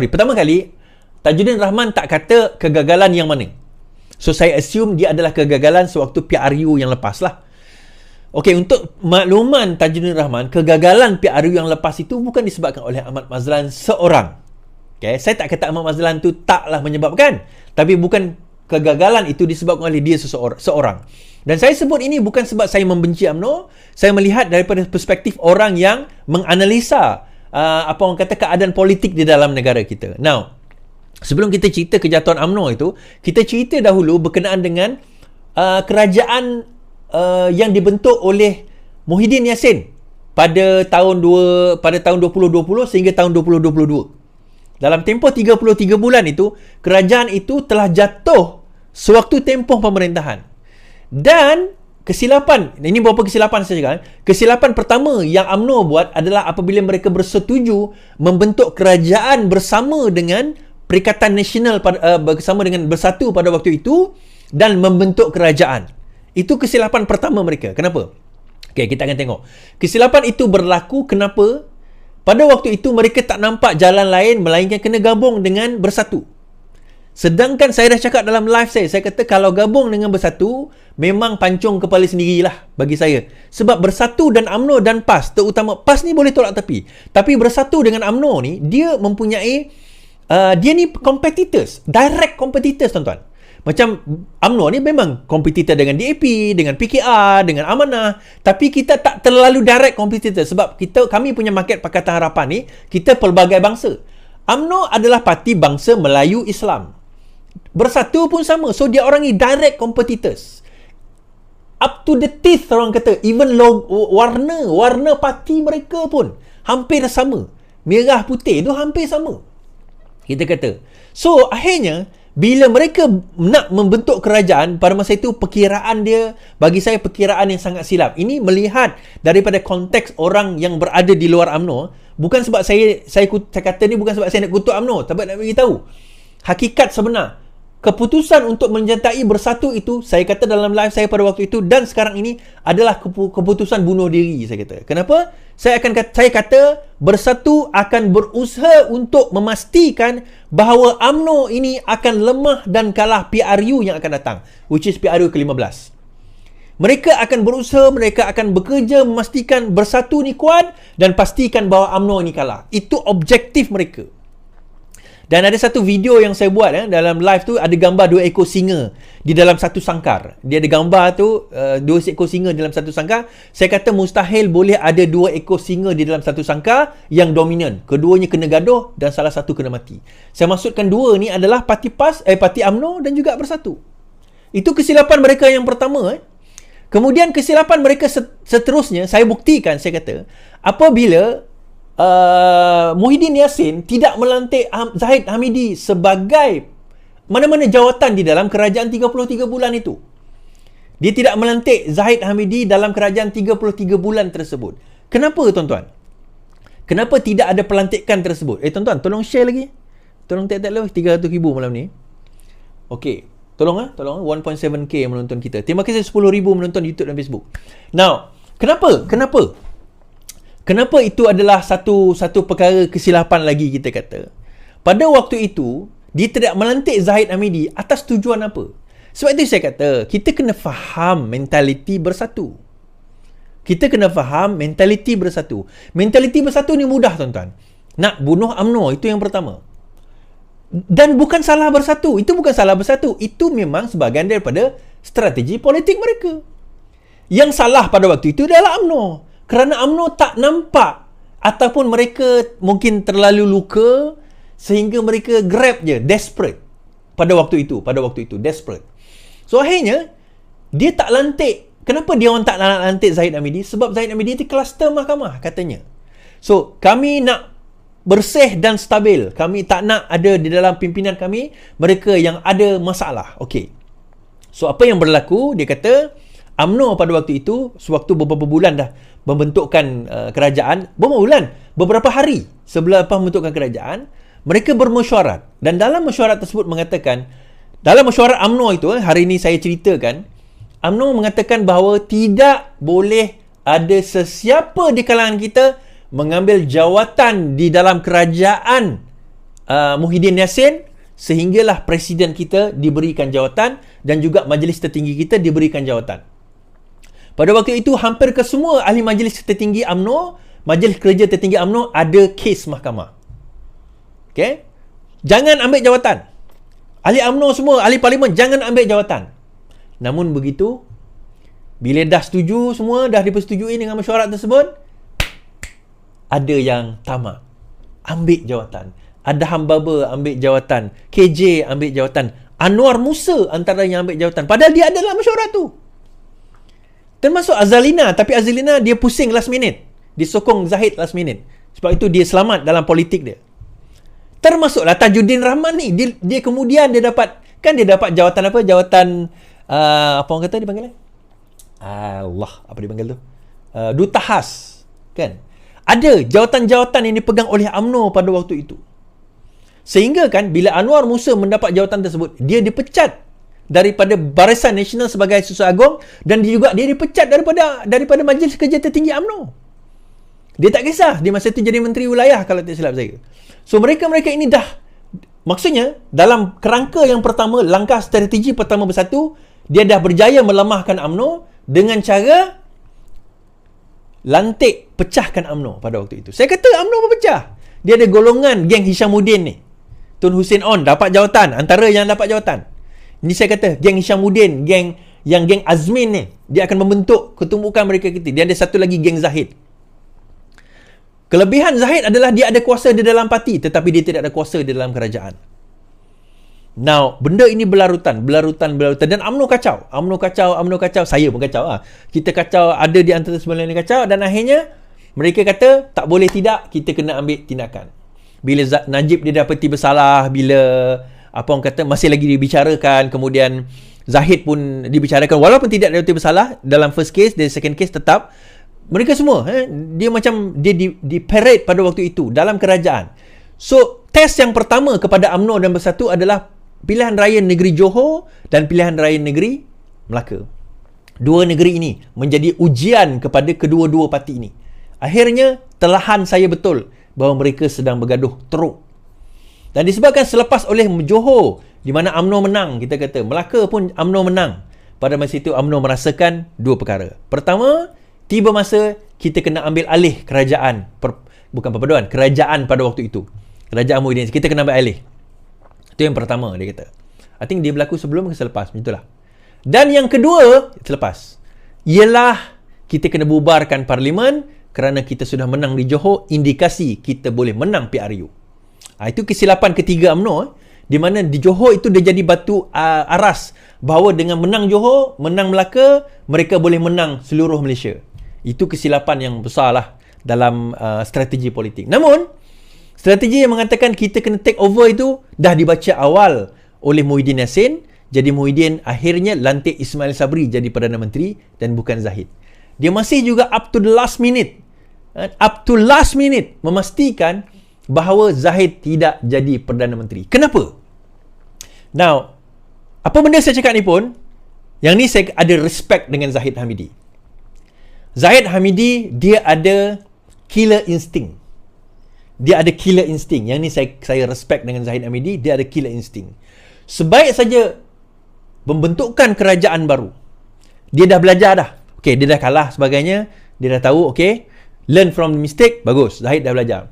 Pertama kali, Tajuddin Rahman tak kata kegagalan yang mana. So, saya assume dia adalah kegagalan sewaktu PRU yang lepas lah. Okey, untuk makluman Tajuddin Rahman, kegagalan PRU yang lepas itu bukan disebabkan oleh Ahmad Mazlan seorang. Okay, saya tak kata Ahmad Mazlan tu taklah menyebabkan. Tapi bukan kegagalan itu disebabkan oleh dia seorang. Dan saya sebut ini bukan sebab saya membenci UMNO. Saya melihat daripada perspektif orang yang menganalisa keadaan politik di dalam negara kita. Now, sebelum kita cerita kejatuhan UMNO itu, kita cerita dahulu berkenaan dengan kerajaan yang dibentuk oleh Muhyiddin Yassin pada tahun 2020 sehingga tahun 2022. Dalam tempoh 33 bulan itu, kerajaan itu telah jatuh sewaktu tempoh pemerintahan. Dan kesilapan, ini beberapa kesilapan saya cakap. Kesilapan pertama yang UMNO buat adalah apabila mereka bersetuju membentuk kerajaan bersama dengan Perikatan Nasional bersama dengan Bersatu pada waktu itu dan membentuk kerajaan. Itu kesilapan pertama mereka. Kenapa? Okey, kita akan tengok. Kesilapan itu berlaku kenapa? Pada waktu itu mereka tak nampak jalan lain melainkan kena gabung dengan Bersatu. Sedangkan saya dah cakap dalam live saya kata kalau gabung dengan Bersatu memang pancung kepala sendirilah bagi saya. Sebab Bersatu dan UMNO dan PAS, terutama PAS ni boleh tolak tepi. Tapi Bersatu dengan UMNO ni dia mempunyai dia ni competitors, direct competitors, tuan-tuan. Macam UMNO ni memang competitor dengan DAP, dengan PKR, dengan Amanah, tapi kita tak terlalu direct competitor sebab kami punya market Pakatan Harapan ni kita pelbagai bangsa. UMNO adalah parti bangsa Melayu Islam. Bersatu pun sama. So dia orang ni direct competitors. Up to the teeth orang kata. Even warna parti mereka pun hampir sama. Merah putih tu hampir sama. Kita kata. So, akhirnya, bila mereka nak membentuk kerajaan, pada masa itu perkiraan dia, bagi saya perkiraan yang sangat silap. Ini melihat daripada konteks orang yang berada di luar UMNO. Bukan sebab saya kata ni bukan sebab saya nak kutuk UMNO. Tapi nak beritahu. Hakikat sebenar. keputusan untuk menyertai bersatu itu, saya kata dalam live saya pada waktu itu dan sekarang ini adalah keputusan bunuh diri, saya kata. Kenapa? Saya kata bersatu akan berusaha untuk memastikan bahawa UMNO ini akan lemah dan kalah PRU yang akan datang, which is PRU ke-15. Mereka akan berusaha, mereka akan bekerja memastikan bersatu ni kuat dan pastikan bahawa UMNO ni kalah. Itu objektif mereka. Dan ada satu video yang saya buat dalam live tu, ada gambar 2 ekor singa di dalam satu sangkar. Dia ada gambar tu 2 ekor singa dalam satu sangkar. Saya kata mustahil boleh ada 2 ekor singa di dalam satu sangkar yang dominan. Keduanya kena gaduh dan salah satu kena mati. Saya maksudkan 2 ni adalah parti parti UMNO dan juga Bersatu. Itu kesilapan mereka yang pertama. Kemudian kesilapan mereka seterusnya, saya buktikan, saya kata, apabila Muhyiddin Yassin tidak melantik Zahid Hamidi sebagai mana-mana jawatan di dalam kerajaan 33 bulan itu. Dia tidak melantik Zahid Hamidi dalam kerajaan 33 bulan tersebut. Kenapa, tuan-tuan? Kenapa tidak ada pelantikan tersebut? Tuan-tuan, tolong share lagi. Tolong tag-tag lah 300,000 malam ni. Okey. Tolong 1.7k menonton kita. Terima kasih 10,000 menonton YouTube dan Facebook. Now, Kenapa itu adalah satu perkara kesilapan lagi kita kata? Pada waktu itu, dia tidak melantik Zahid Hamidi atas tujuan apa? Sebab itu saya kata, kita kena faham mentaliti Bersatu. Kita kena faham mentaliti Bersatu. Mentaliti Bersatu ni mudah, tuan-tuan. Nak bunuh UMNO, itu yang pertama. Dan bukan salah Bersatu. Itu bukan salah Bersatu. Itu memang sebahagian daripada strategi politik mereka. Yang salah pada waktu itu adalah UMNO. Kerana UMNO tak nampak ataupun mereka mungkin terlalu luka sehingga mereka grab je, desperate pada waktu itu, desperate. So akhirnya dia tak lantik. Kenapa dia orang tak nak lantik Zahid Hamidi? Sebab Zahid Hamidi itu kluster mahkamah katanya. So kami nak bersih dan stabil. Kami tak nak ada di dalam pimpinan kami mereka yang ada masalah. Okey. So apa yang berlaku? Dia kata UMNO pada waktu itu, sewaktu beberapa bulan dah membentukkan kerajaan, beberapa hari sebelum membentukkan kerajaan, mereka bermesyuarat. Dan dalam mesyuarat tersebut mengatakan, dalam mesyuarat UMNO itu, hari ini saya ceritakan, UMNO mengatakan bahawa tidak boleh ada sesiapa di kalangan kita mengambil jawatan di dalam kerajaan Muhyiddin Yassin sehinggalah presiden kita diberikan jawatan dan juga majlis tertinggi kita diberikan jawatan. Pada waktu itu, hampir kesemua ahli majlis tertinggi UMNO, majlis kerja tertinggi UMNO ada kes mahkamah. Okay? Jangan ambil jawatan. Ahli UMNO semua, ahli parlimen, jangan ambil jawatan. Namun begitu, bila dah setuju semua, dah dipersetujui dengan mesyuarat tersebut, ada yang tamak. Ambil jawatan. Adham Baba ambil jawatan. KJ ambil jawatan. Anwar Musa antara yang ambil jawatan. Padahal dia adalah mesyuarat tu. Termasuk Azalina, tapi Azalina dia pusing last minute. Dia sokong Zahid last minute. Sebab itu dia selamat dalam politik dia. Termasuklah Tajuddin Rahman ni. Dia kemudian dia dapat jawatan apa? Jawatan apa orang kata dia panggil? Apa dia panggil tu? Duta khas. Kan? Ada jawatan-jawatan yang dipegang oleh UMNO pada waktu itu. Sehingga kan bila Anwar Musa mendapat jawatan tersebut, dia dipecat daripada Barisan Nasional sebagai Susah Agung dan dia dipecat daripada Majlis Kerja Tertinggi UMNO. Dia tak kisah, dia masa itu jadi menteri wilayah kalau tak silap saya. So mereka ini dah, maksudnya dalam kerangka yang pertama, langkah strategi pertama Bersatu, dia dah berjaya melemahkan UMNO dengan cara lantik, pecahkan UMNO pada waktu itu. Saya kata UMNO berpecah. Dia ada golongan geng Hishamuddin ni. Tun Hussein On dapat jawatan, antara yang dapat jawatan. Ini saya kata, geng Hishamuddin, geng Azmin ni, dia akan membentuk ketumbukan mereka kita. Dia ada satu lagi geng Zahid. Kelebihan Zahid adalah dia ada kuasa di dalam parti, tetapi dia tidak ada kuasa di dalam kerajaan. Now, benda ini berlarutan. Dan UMNO kacau. Saya pun kacau lah. Kita kacau, ada di antara sembilan yang kacau. Dan akhirnya, mereka kata, tak boleh tidak, kita kena ambil tindakan. Bila Najib dia dapati bersalah, bila apa orang kata masih lagi dibicarakan, kemudian Zahid pun dibicarakan walaupun tidak dapati bersalah dalam first case, dan second case tetap mereka semua dia macam dia di parade pada waktu itu dalam kerajaan. So test yang pertama kepada UMNO dan Bersatu adalah Pilihan raya negeri Johor dan pilihan raya negeri Melaka. Dua negeri ini menjadi ujian kepada kedua-dua parti ini. Akhirnya telahan saya betul bahawa mereka sedang bergaduh teruk. Dan disebabkan selepas oleh Johor, di mana UMNO menang, kita kata Melaka pun UMNO menang. Pada masa itu UMNO merasakan dua perkara. Pertama, tiba masa kita kena ambil alih kerajaan, bukan perpaduan, kerajaan pada waktu itu. Kerajaan Muhyiddin, kita kena ambil alih. Itu yang pertama dia kata. I think dia berlaku sebelum ke selepas, itulah. Dan yang kedua, selepas, ialah kita kena bubarkan parlimen kerana kita sudah menang di Johor, indikasi kita boleh menang PRU. Itu kesilapan ketiga UMNO, di mana di Johor itu dia jadi batu aras bahawa dengan menang Johor, menang Melaka, mereka boleh menang seluruh Malaysia. Itu kesilapan yang besar lah dalam strategi politik. Namun, strategi yang mengatakan kita kena take over itu dah dibaca awal oleh Muhyiddin Yassin. Jadi Muhyiddin akhirnya lantik Ismail Sabri jadi Perdana Menteri dan bukan Zahid. Dia masih juga up to the last minute. Memastikan bahawa Zahid tidak jadi Perdana Menteri. Kenapa? Now, apa benda saya cakap ni pun, yang ni saya ada respect dengan Zahid Hamidi. Zahid Hamidi, dia ada killer instinct. Yang ni saya respect dengan Zahid Hamidi, dia ada killer instinct. Sebaik saja pembentukan kerajaan baru, dia dah belajar dah. Okay, dia dah kalah sebagainya, dia dah tahu, okay, learn from the mistake, bagus, Zahid dah belajar.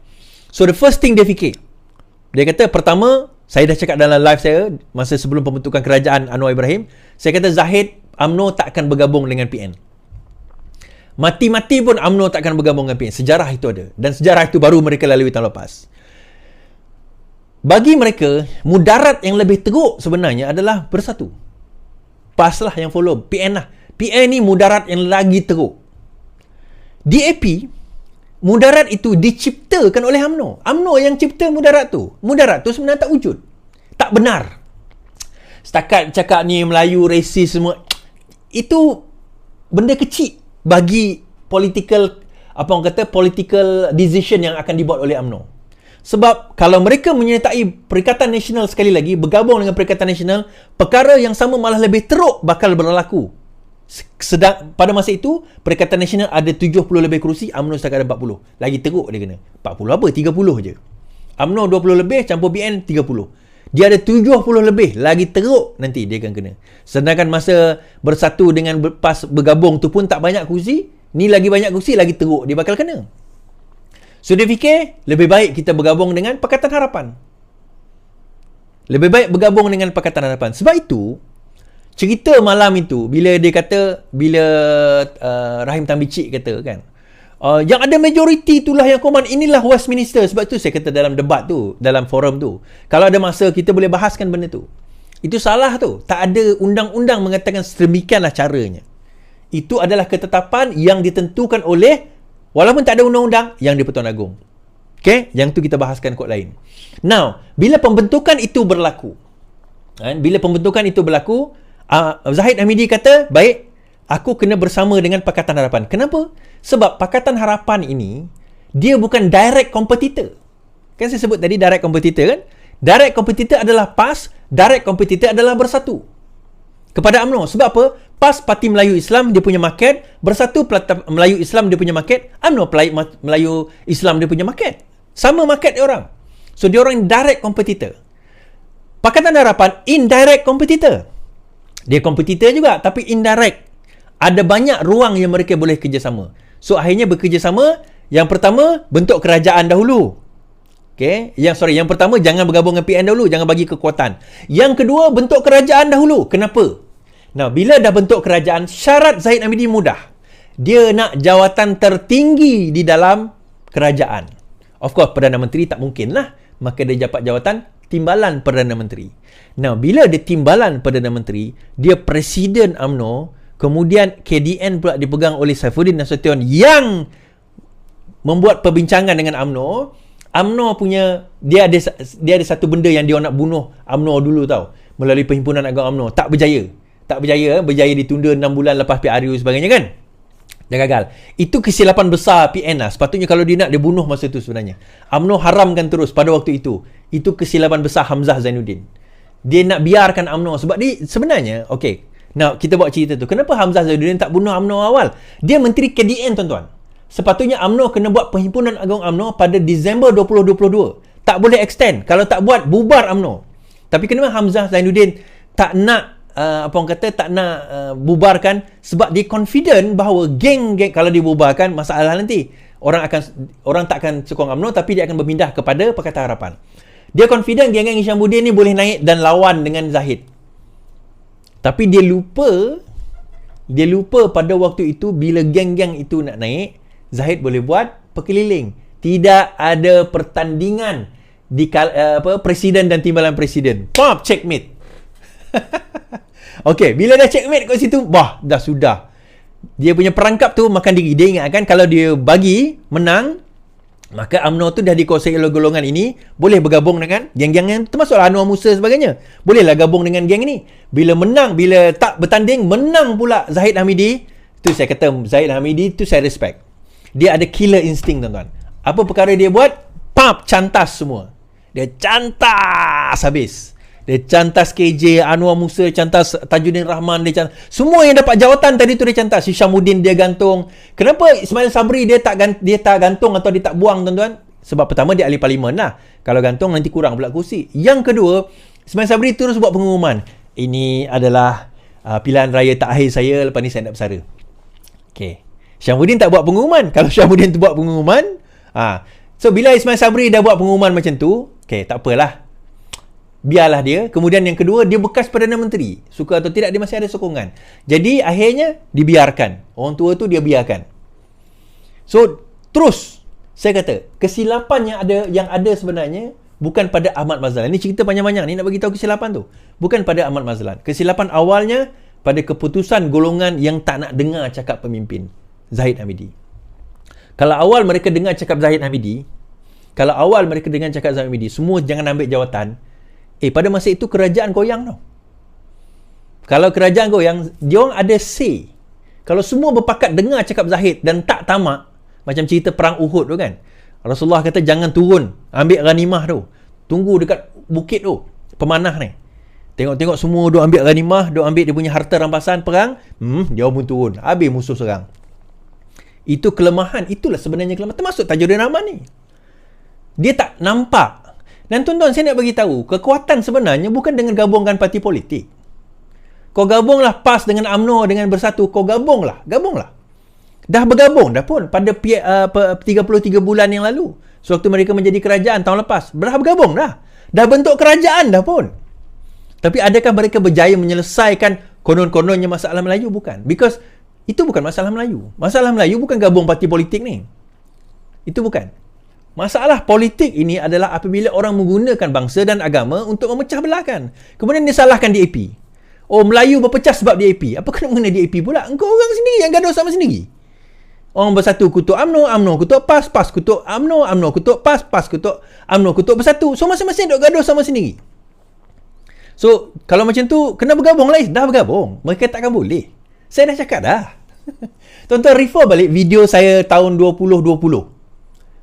So the first thing dia fikir, dia kata pertama, saya dah cakap dalam live saya masa sebelum pembentukan kerajaan Anwar Ibrahim, saya kata Zahid, UMNO tak akan bergabung dengan PN. Mati-mati pun UMNO tak akan bergabung dengan PN. Sejarah itu ada, dan sejarah itu baru mereka lalui tahun lepas. Bagi mereka, mudarat yang lebih teruk sebenarnya adalah bersatu. PAS lah yang follow, PN lah. PN ni mudarat yang lagi teruk. DAP, mudarat itu diciptakan oleh UMNO. UMNO yang cipta mudarat tu. Mudarat tu sebenarnya tak wujud. Tak benar. Setakat cakap ni Melayu, resis semua, itu benda kecil bagi political decision yang akan dibuat oleh UMNO. Sebab kalau mereka menyertai Perikatan Nasional sekali lagi, bergabung dengan Perikatan Nasional, perkara yang sama malah lebih teruk bakal berlaku. Sedang pada masa itu Perikatan Nasional ada 70 lebih kerusi, UMNO setakat ada 40. Lagi teruk dia kena. 40 apa? 30 je. UMNO 20 lebih campur BN 30. Dia ada 70 lebih, lagi teruk nanti dia akan kena. Sedangkan masa bersatu dengan PAS bergabung tu pun tak banyak kursi, ni lagi banyak kursi, lagi teruk dia bakal kena. So dia fikir lebih baik kita bergabung dengan Pakatan Harapan. Lebih baik bergabung dengan Pakatan Harapan. Sebab itu cerita malam itu bila dia kata, bila Rahim Tambicik kata kan, yang ada majoriti itulah yang koman, inilah Westminster. Sebab tu saya kata dalam debat tu, dalam forum tu, kalau ada masa kita boleh bahaskan benda tu. Itu salah tu. Tak ada undang-undang mengatakan sedemikianlah caranya. Itu adalah ketetapan yang ditentukan oleh, walaupun tak ada undang-undang, yang di-Pertuan Agong. Okay? Yang tu kita bahaskan kod lain. Now, bila pembentukan itu berlaku, Zahid Hamidi kata, baik, aku kena bersama dengan Pakatan Harapan. Kenapa? Sebab Pakatan Harapan ini, dia bukan direct competitor. Kan saya sebut tadi direct competitor kan? Direct competitor adalah PAS, direct competitor adalah Bersatu kepada UMNO. Sebab apa? PAS Parti Melayu Islam dia punya market, Bersatu Melayu Islam dia punya market, UMNO Melayu Islam dia punya market. Sama market dia orang. So dia orang direct competitor. Pakatan Harapan indirect competitor. Dia kompetitor juga tapi indirect. Ada banyak ruang yang mereka boleh kerjasama. So akhirnya bekerjasama. Yang pertama, bentuk kerajaan dahulu. Okay? Yang pertama, jangan bergabung dengan PN dahulu, jangan bagi kekuatan. Yang kedua, bentuk kerajaan dahulu. Kenapa? Nah, bila dah bentuk kerajaan, syarat Zahid Hamidi mudah. Dia nak jawatan tertinggi di dalam kerajaan. Of course, Perdana Menteri tak mungkin lah. Maka dia dapat jawatan timbalan Perdana Menteri. Nah, bila dia timbalan Perdana Menteri, dia Presiden UMNO, kemudian KDN pula dipegang oleh Saifuddin Nasution yang membuat perbincangan dengan UMNO. UMNO punya, dia ada satu benda yang dia nak bunuh UMNO dulu tau, melalui Perhimpunan Agama UMNO. Tak berjaya, ditunda 6 bulan lepas PRU sebagainya kan. Dia gagal. Itu kesilapan besar PN lah. Sepatutnya kalau dia nak, dia bunuh masa tu sebenarnya. UMNO haramkan terus pada waktu itu. Itu kesilapan besar Hamzah Zainuddin. Dia nak biarkan UMNO sebab dia sebenarnya, okey, now kita buat cerita tu. Kenapa Hamzah Zainuddin tak bunuh UMNO awal? Dia menteri KDN, tuan-tuan. Sepatutnya UMNO kena buat Perhimpunan Agung UMNO pada Disember 2022. Tak boleh extend. Kalau tak buat, bubar UMNO. Tapi kenapa Hamzah Zainuddin tak nak tak nak bubarkan? Sebab dia confident bahawa geng-geng kalau dibubarkan masalah nanti. Orang tak akan sokong UMNO, tapi dia akan berpindah kepada Pakatan Harapan. Dia confident geng-geng Hishamuddin ni boleh naik dan lawan dengan Zahid. Tapi dia lupa pada waktu itu bila geng-geng itu nak naik, Zahid boleh buat perkeliling. Tidak ada pertandingan di presiden dan timbalan presiden. Pop, checkmate. Okey, bila dah checkmate kat situ, dah sudah. Dia punya perangkap tu makan diri. Dia ingatkan kalau dia bagi menang, maka UMNO tu dah dikuasai oleh golongan ini, boleh bergabung dengan geng-geng yang termasuklah Anwar Musa sebagainya. Bolehlah gabung dengan geng ini. Bila menang, bila tak bertanding, menang pula Zahid Hamidi. Tu saya kata Zahid Hamidi tu saya respect. Dia ada killer instinct, tuan-tuan. Apa perkara dia buat? Pap, cantas semua. Dia cantas habis. Dia cantas KJ, Anwar Musa, cantas Tajuddin Rahman, dia cantas. Semua yang dapat jawatan tadi tu dia cantas. Hishamuddin dia gantung. Kenapa Ismail Sabri dia tak gantung atau dia tak buang, tuan-tuan? Sebab pertama dia ahli parlimen lah. Kalau gantung nanti kurang pula kursi. Yang kedua, Ismail Sabri terus buat pengumuman. Ini adalah pilihan raya terakhir saya, lepas ni saya nak bersara. Okay. Hishamuddin tak buat pengumuman. Kalau Hishamuddin tu buat pengumuman, so bila Ismail Sabri dah buat pengumuman macam tu, okay, tak apalah. Biarlah dia. Kemudian yang kedua, dia bekas Perdana Menteri. Suka atau tidak, dia masih ada sokongan. Jadi akhirnya dibiarkan. Orang tua tu dia biarkan. So terus saya kata, kesilapan yang ada sebenarnya bukan pada Ahmad Mazlan. Ini cerita panjang-panjang ni nak bagi tahu kesilapan tu. Bukan pada Ahmad Mazlan. Kesilapan awalnya pada keputusan golongan yang tak nak dengar cakap pemimpin Zahid Hamidi. Kalau awal mereka dengar cakap Zahid Hamidi, semua jangan ambil jawatan. Pada masa itu kerajaan goyang tau. Kalau kerajaan goyang, dia orang ada say. Kalau semua berpakat dengar cakap Zahid dan tak tamak, macam cerita perang Uhud tu kan. Rasulullah kata jangan turun, ambil ghanimah tu. Tunggu dekat bukit tu, pemanah ni. Tengok-tengok semua duk ambil ghanimah, duk ambil dia punya harta rampasan perang, dia pun turun. Habis musuh serang. Itu kelemahan, itulah sebenarnya kelemahan. Termasuk Tajuddin Rahman ni. Dia tak nampak. Dan tuan-tuan, saya nak bagi tahu, kekuatan sebenarnya bukan dengan gabungkan parti politik. Kau gabunglah PAS dengan UMNO dengan bersatu, kau gabunglah. Dah bergabung dah pun pada 33 bulan yang lalu. Sewaktu mereka menjadi kerajaan tahun lepas, dah bergabung dah. Dah bentuk kerajaan dah pun. Tapi adakah mereka berjaya menyelesaikan konon-kononnya masalah Melayu? Bukan. Because itu bukan masalah Melayu. Masalah Melayu bukan gabung parti politik ni. Itu bukan. Masalah politik ini adalah apabila orang menggunakan bangsa dan agama untuk memecah belahkan. Kemudian disalahkan DAP. Oh, Melayu berpecah sebab DAP. Apa kena mengenai DAP pula? Engkau orang sendiri yang gaduh sama sendiri. Orang bersatu kutuk UMNO, UMNO kutuk PAS, PAS kutuk UMNO, UMNO kutuk PAS, PAS kutuk UMNO kutuk bersatu. So masing-masing duk gaduh sama sendiri. So kalau macam tu, kena bergabung lah. Dah bergabung. Mereka takkan boleh. Saya dah cakap dah. Tuan-tuan refer balik video saya tahun 2020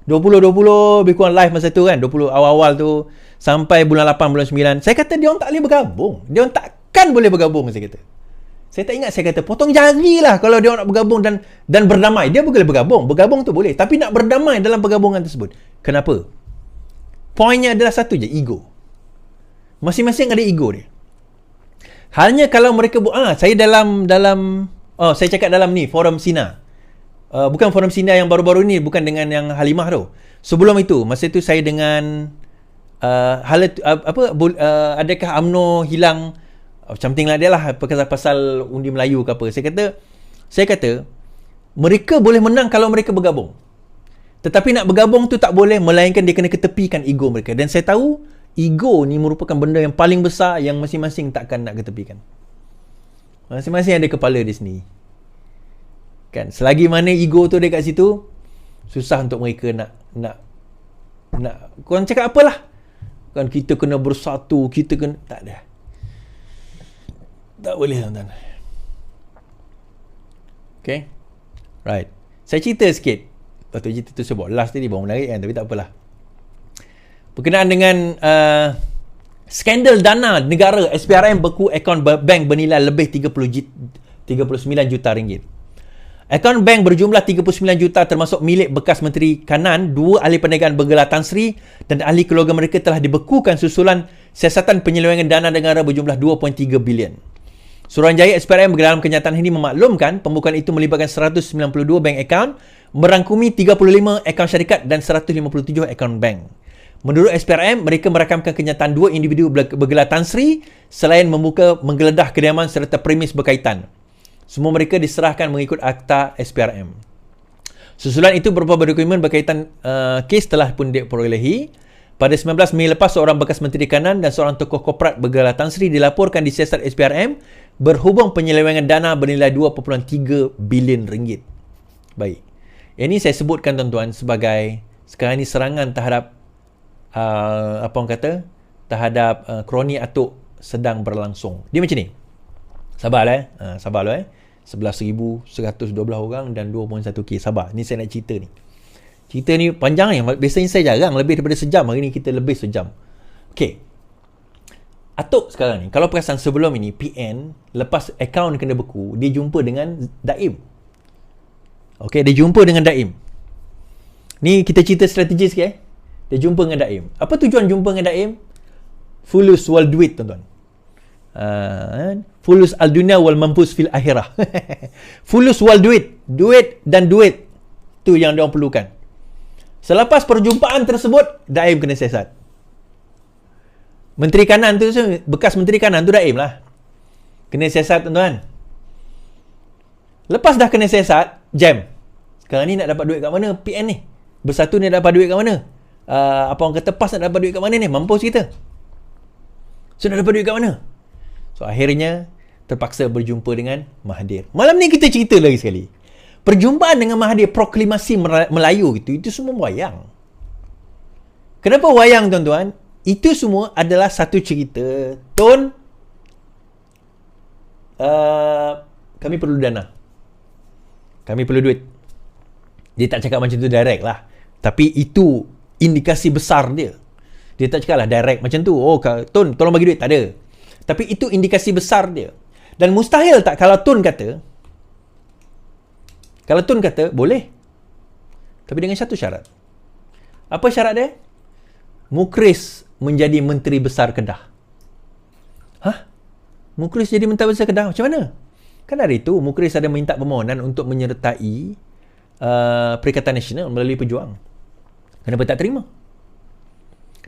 lebih kurang live masa tu kan, 20 awal-awal tu sampai bulan 8, bulan 9. Saya kata dia orang tak boleh bergabung. Dia orang takkan boleh bergabung, saya kata. Saya tak ingat saya kata potong jari lah kalau dia orang nak bergabung dan berdamai. Dia boleh bergabung. Bergabung tu boleh. Tapi nak berdamai dalam pergabungan tersebut. Kenapa? Poinnya adalah satu je, ego. Masing-masing ada ego dia. Halnya kalau mereka saya saya cakap dalam ni forum Sina. Bukan forum Sina yang baru-baru ni, bukan dengan yang Halimah tu. Sebelum itu, masa tu saya dengan adakah UMNO hilang something like that lah, pasal undi Melayu ke apa. Saya kata mereka boleh menang kalau mereka bergabung. Tetapi nak bergabung tu tak boleh, melainkan dia kena ketepikan ego mereka. Dan saya tahu ego ni merupakan benda yang paling besar yang masing-masing takkan nak ketepikan. Masing-masing ada kepala di sini. Kan, selagi mana ego tu ada kat situ, susah untuk mereka nak korang cakap apalah. Kan kita kena bersatu, kita kena, tak ada. Tak boleh, tuan-tuan. Okay? Right. Saya cerita sikit. Waktu cerita tu saya buat last tadi, baru menarik kan, tapi tak apalah. Berkenaan dengan Skandal dana negara, SPRM beku akaun bank bernilai lebih 39 juta ringgit. Akaun bank berjumlah 39 juta termasuk milik bekas Menteri Kanan, 2 ahli perniagaan bergelar Tan Sri dan ahli keluarga mereka telah dibekukan susulan siasatan penyelewengan dana negara berjumlah 2.3 bilion. Suruhanjaya SPRM dalam kenyataan ini memaklumkan pembukaan itu melibatkan 192 bank akaun, merangkumi 35 akaun syarikat dan 157 akaun bank. Menurut SPRM, mereka merakamkan kenyataan 2 individu bergelar Tan Sri selain menggeledah kediaman serta premis berkaitan. Semua mereka diserahkan mengikut akta SPRM. Susulan itu berupa dokumen berkaitan kes telah pun diperolehi. Pada 19 Mei lepas, seorang bekas Menteri Kanan dan seorang tokoh korporat bergelar Tan Sri dilaporkan di siasat SPRM berhubung penyelewengan dana bernilai 2.3 bilion ringgit. Baik. Ini saya sebutkan tuan-tuan sebagai sekarang ini serangan terhadap apa orang kata, terhadap kroni atuk sedang berlangsung. Dia macam ni. Sabarlah 11,112 orang dan 2.1K. Sabar, ni saya nak cerita ni. Cerita ni panjang ni. Biasanya saya jarang lebih daripada sejam. Hari ni kita lebih sejam. Okey. Atuk sekarang ni, kalau perasan sebelum ini, PN, lepas akaun kena beku, dia jumpa dengan Daim. Okey, dia jumpa dengan Daim. Ni kita cerita strategi sikit. Dia jumpa dengan Daim. Apa tujuan jumpa dengan Daim? Fulus wal duit, tuan-tuan. Fulus al dunia wal mampus fil akhirah. Fulus wal duit. Duit dan duit. Tu yang dia perlukan. Selepas perjumpaan tersebut, Daim kena siasat. Menteri Kanan tu, bekas Menteri Kanan tu Daim lah. Kena siasat, tuan-tuan. Lepas dah kena siasat, jam. Sekarang ni nak dapat duit kat mana? PN ni. Bersatu ni nak dapat duit kat mana? Apa orang kata, PAS nak dapat duit kat mana ni? Mampus kita. So nak dapat duit kat mana? So akhirnya terpaksa berjumpa dengan Mahathir. Malam ni kita cerita lagi sekali. Perjumpaan dengan Mahathir, proklamasi Melayu itu semua wayang. Kenapa wayang, tuan-tuan? Itu semua adalah satu cerita. Tun, kami perlu dana. Kami perlu duit. Dia tak cakap macam tu direct lah. Tapi itu indikasi besar dia. Dia tak cakap lah direct macam tu. Oh, Tun, tolong bagi duit. Tak ada. Tapi itu indikasi besar dia. Dan mustahil tak kalau Tun kata, boleh. Tapi dengan satu syarat. Apa syarat dia? Mukris menjadi Menteri Besar Kedah. Hah? Mukris jadi Menteri Besar Kedah? Macam mana? Kan hari itu Mukris ada minta permohonan untuk menyertai Perikatan Nasional melalui Pejuang. Kenapa tak terima?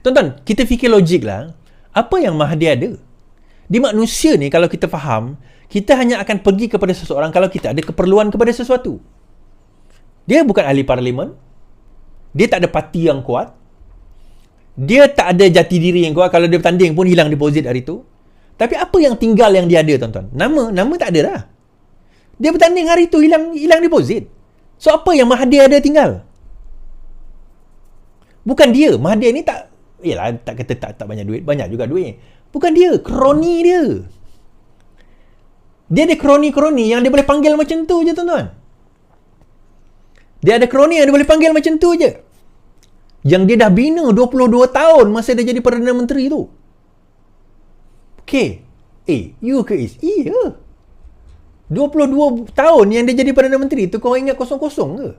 Tuan-tuan, kita fikir logik lah. Apa yang Mahathir ada? Di manusia ni, kalau kita faham, kita hanya akan pergi kepada seseorang kalau kita ada keperluan kepada sesuatu. Dia bukan ahli parlimen. Dia tak ada parti yang kuat. Dia tak ada jati diri yang kuat. Kalau dia bertanding pun hilang deposit hari tu. Tapi apa yang tinggal yang dia ada, tuan-tuan? Nama tak ada dah. Dia bertanding hari tu, hilang deposit. So apa yang Mahathir ada tinggal? Bukan dia. Mahathir ni tak, yalah, tak kata tak banyak duit. Banyak juga duit. Bukan dia. Kroni dia. Dia ada kroni-kroni yang dia boleh panggil macam tu je, tuan-tuan. Dia ada kroni yang dia boleh panggil macam tu je. Yang dia dah bina 22 tahun masa dia jadi Perdana Menteri tu. Okay. You ke is? Iya. 22 tahun yang dia jadi Perdana Menteri tu, kau ingat kosong-kosong ke?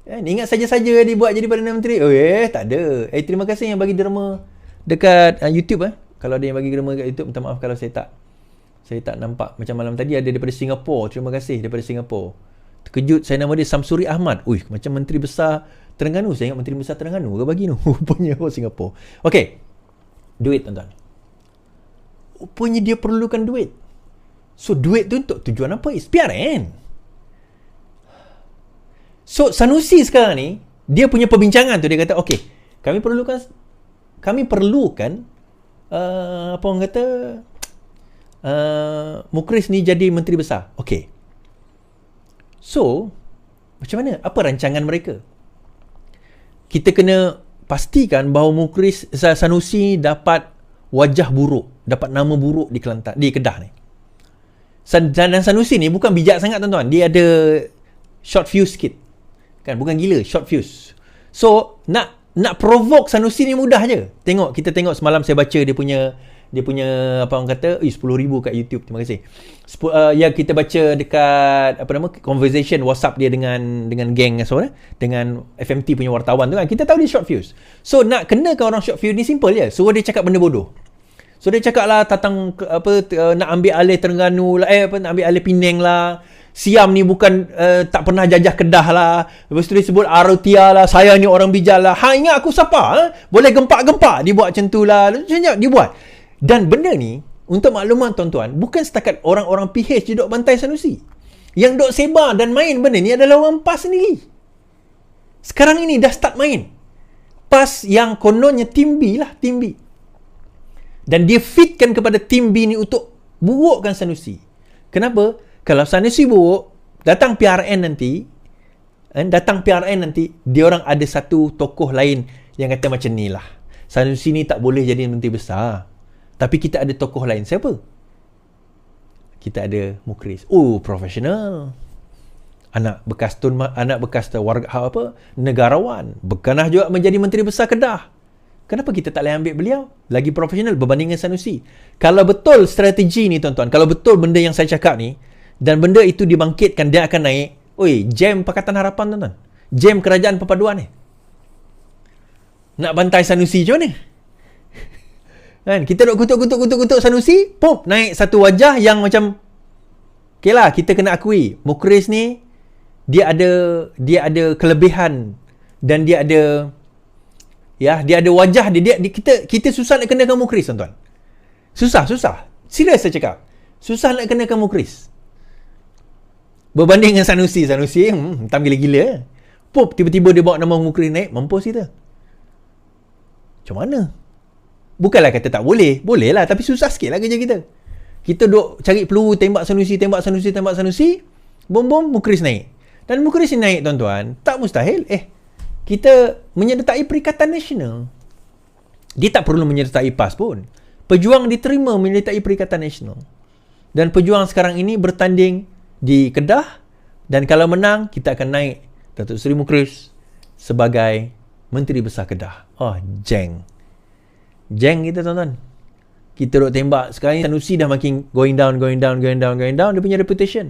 Ingat saja-saja dia buat jadi Perdana Menteri. Tak ada. Terima kasih yang bagi derma dekat YouTube. Kalau ada yang bagi derma dekat YouTube, minta maaf kalau saya tak nampak. Macam malam tadi ada daripada Singapura. Terima kasih daripada Singapura. Terkejut, saya nama dia Samsuri Ahmad. Macam Menteri Besar Terengganu. Saya ingat Menteri Besar Terengganu ke bagi tu. Rupanya Singapura. Okay. Duit, tuan-tuan. Rupanya dia perlukan duit. So, duit tu untuk tujuan apa? PRN. So, Sanusi sekarang ni, dia punya perbincangan tu, dia kata, okay, kami perlukan apa orang kata, Mukris ni jadi Menteri Besar. Okay. So, macam mana? Apa rancangan mereka? Kita kena pastikan bahawa Mukris Sanusi dapat wajah buruk, dapat nama buruk di Kelantan, di Kedah ni. Dan Sanusi ni bukan bijak sangat, tuan-tuan. Dia ada short fuse sikit. Kan, bukan gila, short fuse. So, nak nak provoke Sanusi ni mudah je. Kita tengok semalam saya baca dia punya apa orang kata 10,000 kat YouTube. Terima kasih. Yang kita baca dekat conversation WhatsApp dia dengan geng dengan FMT punya wartawan tu kan. Kita tahu dia short fuse. So nak kenakan orang short fuse ni simple je. Suruh dia cakap benda bodoh. So dia cakap lah tentang nak ambil alih Terengganu lah, nak ambil alih Penang lah. Siam ni bukan tak pernah jajah Kedah lah. Lepas tu dia sebut Arotia lah, saya ni orang bijak lah. Ingat aku siapa? Boleh gempak-gempak dia buat macam tu lah. Dia buat. Dan benda ni, untuk maklumat tuan-tuan, bukan setakat orang-orang PH je duk bantai Sanusi. Yang duk sebar dan main benda ni adalah orang PAS sendiri. Sekarang ini dah start main. PAS yang kononnya tim B lah, tim B. Dan dia fitkan kepada tim B ni untuk burukkan Sanusi. Kenapa? Kalau Sanusi buruk, datang PRN nanti, dia orang ada satu tokoh lain yang kata macam ni lah. Sanusi ni tak boleh jadi menteri besar. Tapi kita ada tokoh lain. Siapa? Kita ada Mukhris. Profesional. Anak bekas warga negarawan. Berkenah juga menjadi menteri besar Kedah. Kenapa kita tak boleh ambil beliau? Lagi profesional berbanding dengan Sanusi. Kalau betul strategi ni tuan-tuan, kalau betul benda yang saya cakap ni, dan benda itu dibangkitkan, dia akan naik. Jam Pakatan Harapan tuan-tuan. Jam Kerajaan Perpaduan ni. Nak bantai Sanusi macam mana? Kan? Kita duk kutuk Sanusi, pop, naik satu wajah yang macam, okay lah, kita kena akui, Mukhris ni, dia ada kelebihan, dan dia ada wajah dia kita susah nak kenakan Mukhris tuan-tuan. Susah. Serius saya cakap. Susah nak kenakan Mukhris. Berbanding dengan Sanusi hitam gila-gila. Pop, tiba-tiba dia bawa nama Mukhris naik, mampus kita. Macam mana? Bukanlah kata tak boleh. Boleh lah, tapi susah sikit lah kerja kita. Kita duk cari peluru, tembak Sanusi. Bom, Mukhris naik. Dan Mukhris naik tuan-tuan, tak mustahil. Kita menyertai Perikatan Nasional. Dia tak perlu menyertai PAS pun. Pejuang diterima menyertai Perikatan Nasional. Dan pejuang sekarang ini bertanding di Kedah. Dan kalau menang, kita akan naik Datuk Seri Mukhris sebagai Menteri Besar Kedah. Jeng kita tuan-tuan. Kita duk tembak. Sekarang ni Sanusi dah makin going down. Dia punya reputation.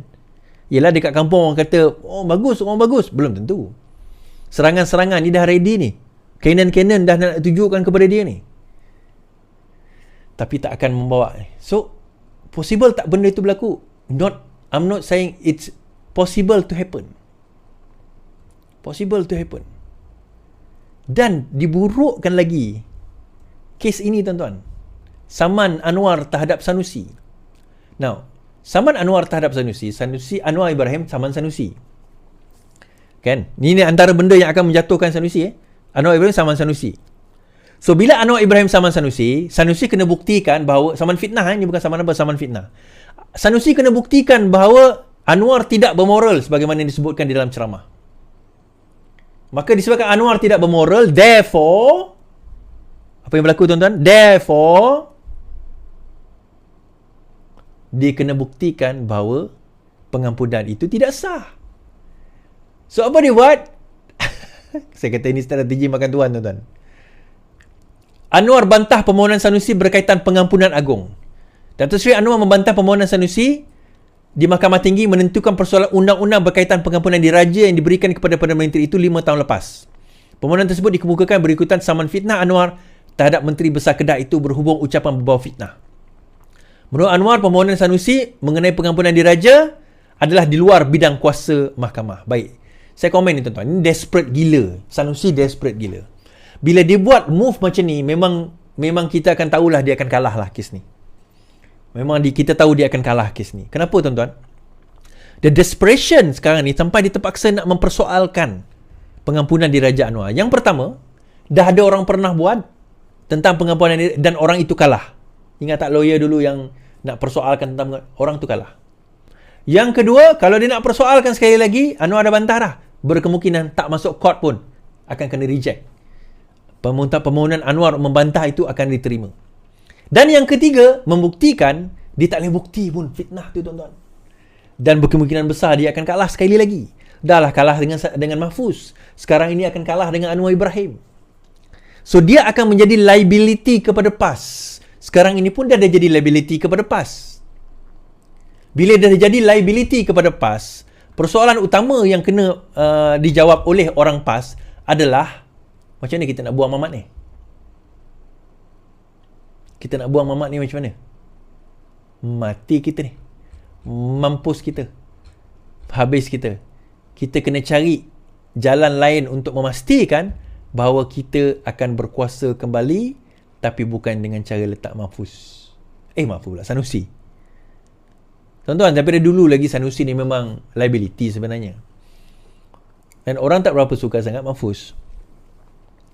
Yelah dekat kampung orang kata, orang bagus. Belum tentu. Serangan-serangan ni dah ready ni. Kanan-kanan dah nak tujukan kepada dia ni. Tapi tak akan membawa. So, possible tak benda itu berlaku? I'm not saying it's possible to happen. Dan diburukkan lagi kes ini tuan-tuan. Saman Anwar terhadap Sanusi. Now, saman Anwar terhadap Sanusi, Anwar Ibrahim saman Sanusi. Kan? Ini antara benda yang akan menjatuhkan Sanusi. Anwar Ibrahim saman Sanusi. So, bila Anwar Ibrahim saman Sanusi kena buktikan bahawa saman fitnah. Ini bukan saman fitnah. Sanusi kena buktikan bahawa Anwar tidak bermoral sebagaimana yang disebutkan di dalam ceramah. Maka disebabkan Anwar tidak bermoral, therefore, apa yang berlaku tuan-tuan? Therefore, dia kena buktikan bahawa pengampunan itu tidak sah. So, apa dia buat? Saya kata ini strategi makan tuan, tuan-tuan. Anwar bantah permohonan Sanusi berkaitan pengampunan agung. Datuk Seri Anwar membantah permohonan Sanusi di Mahkamah Tinggi menentukan persoalan undang-undang berkaitan pengampunan diraja yang diberikan kepada Perdana Menteri itu 5 tahun lepas. Permohonan tersebut dikemukakan berikutan saman fitnah Anwar terhadap Menteri Besar Kedah itu berhubung ucapan berbau fitnah. Menurut Anwar, permohonan Sanusi mengenai pengampunan diraja adalah di luar bidang kuasa mahkamah. Baik, saya komen ni tuan-tuan. Ini desperate gila. Sanusi desperate gila. Bila dia buat move macam ni, memang kita akan tahulah dia akan kalah lah kes ni. Kita tahu dia akan kalah kes ni. Kenapa tuan-tuan? The desperation sekarang ni sampai dia terpaksa nak mempersoalkan pengampunan diraja Anwar. Yang pertama, dah ada orang pernah buat tentang pengampunan dan orang itu kalah. Ingat tak lawyer dulu yang nak persoalkan tentang orang tu kalah. Yang kedua, kalau dia nak persoalkan sekali lagi, Anwar dah bantah dah. Berkemungkinan tak masuk court pun akan kena reject. Permohonan Anwar membantah itu akan diterima. Dan yang ketiga, membuktikan dia tak boleh bukti pun fitnah tu tuan-tuan. Dan berkemungkinan besar dia akan kalah sekali lagi. Dah lah kalah dengan Mahfuz. Sekarang ini akan kalah dengan Anwar Ibrahim. So dia akan menjadi liability kepada PAS. Sekarang ini pun dia dah jadi liability kepada PAS. Bila dah jadi liability kepada PAS, persoalan utama yang kena dijawab oleh orang PAS adalah macam mana kita nak buang Mamat ni? Kita nak buang Mamat ni macam mana? Mati kita ni. Mampus kita. Habis kita. Kita kena cari jalan lain untuk memastikan bahawa kita akan berkuasa kembali, tapi bukan dengan cara letak Mahfuz. Mahfuz pula, Sanusi. Tuan-tuan, daripada dulu lagi Sanusi ni memang liability sebenarnya. Dan orang tak berapa suka sangat Mahfuz.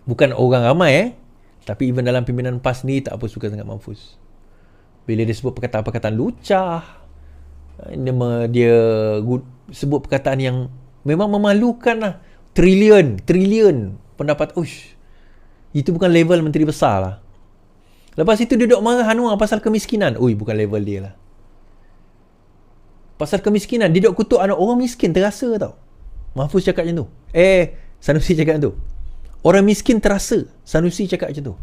Bukan orang ramai tapi even dalam pimpinan PAS ni tak apa suka sangat Mahfuz. Bila dia sebut perkataan-perkataan lucah, dia sebut perkataan yang memang memalukan lah. Trilion pendapat. Itu bukan level menteri besar lah. Lepas itu dia duduk marah Anwar pasal kemiskinan. Bukan level dia lah. Pasal kemiskinan, dia duduk kutuk anak orang miskin, terasa tau. Mahfuz cakap macam tu. Sanusi cakap macam tu. Orang miskin terasa. Sanusi cakap macam tu.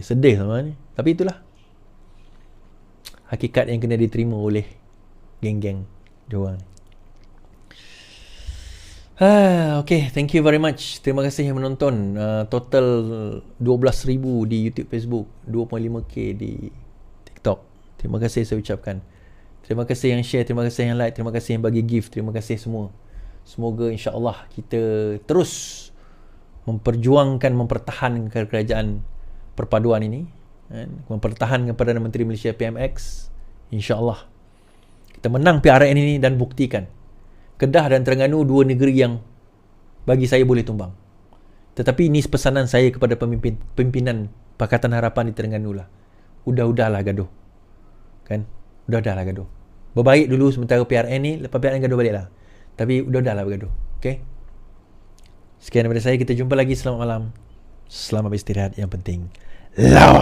Sedih sama ni. Tapi itulah hakikat yang kena diterima oleh geng-geng diorang ni. Okay, thank you very much. Terima kasih yang menonton. Total 12,000 di YouTube, Facebook, 2.5k di TikTok. Terima kasih saya ucapkan. Terima kasih yang share, terima kasih yang like, terima kasih yang bagi gift, terima kasih semua. Semoga insya-Allah kita terus mempertahankan kerajaan perpaduan ini, mempertahankan Perdana Menteri Malaysia PMX. InsyaAllah kita menang PRN ini dan buktikan Kedah dan Terengganu dua negeri yang bagi saya boleh tumbang. Tetapi ini pesanan saya kepada pimpinan Pakatan Harapan di Terengganu lah. Udahlah gaduh. Kan? Udahlah gaduh. Berbaik dulu sementara PRN ni, lepas PRN gaduh balik lah. Tapi udahlah bergaduh. Okay? Sekian daripada saya. Kita jumpa lagi. Selamat malam. Selamat beristirahat. Yang penting lawan.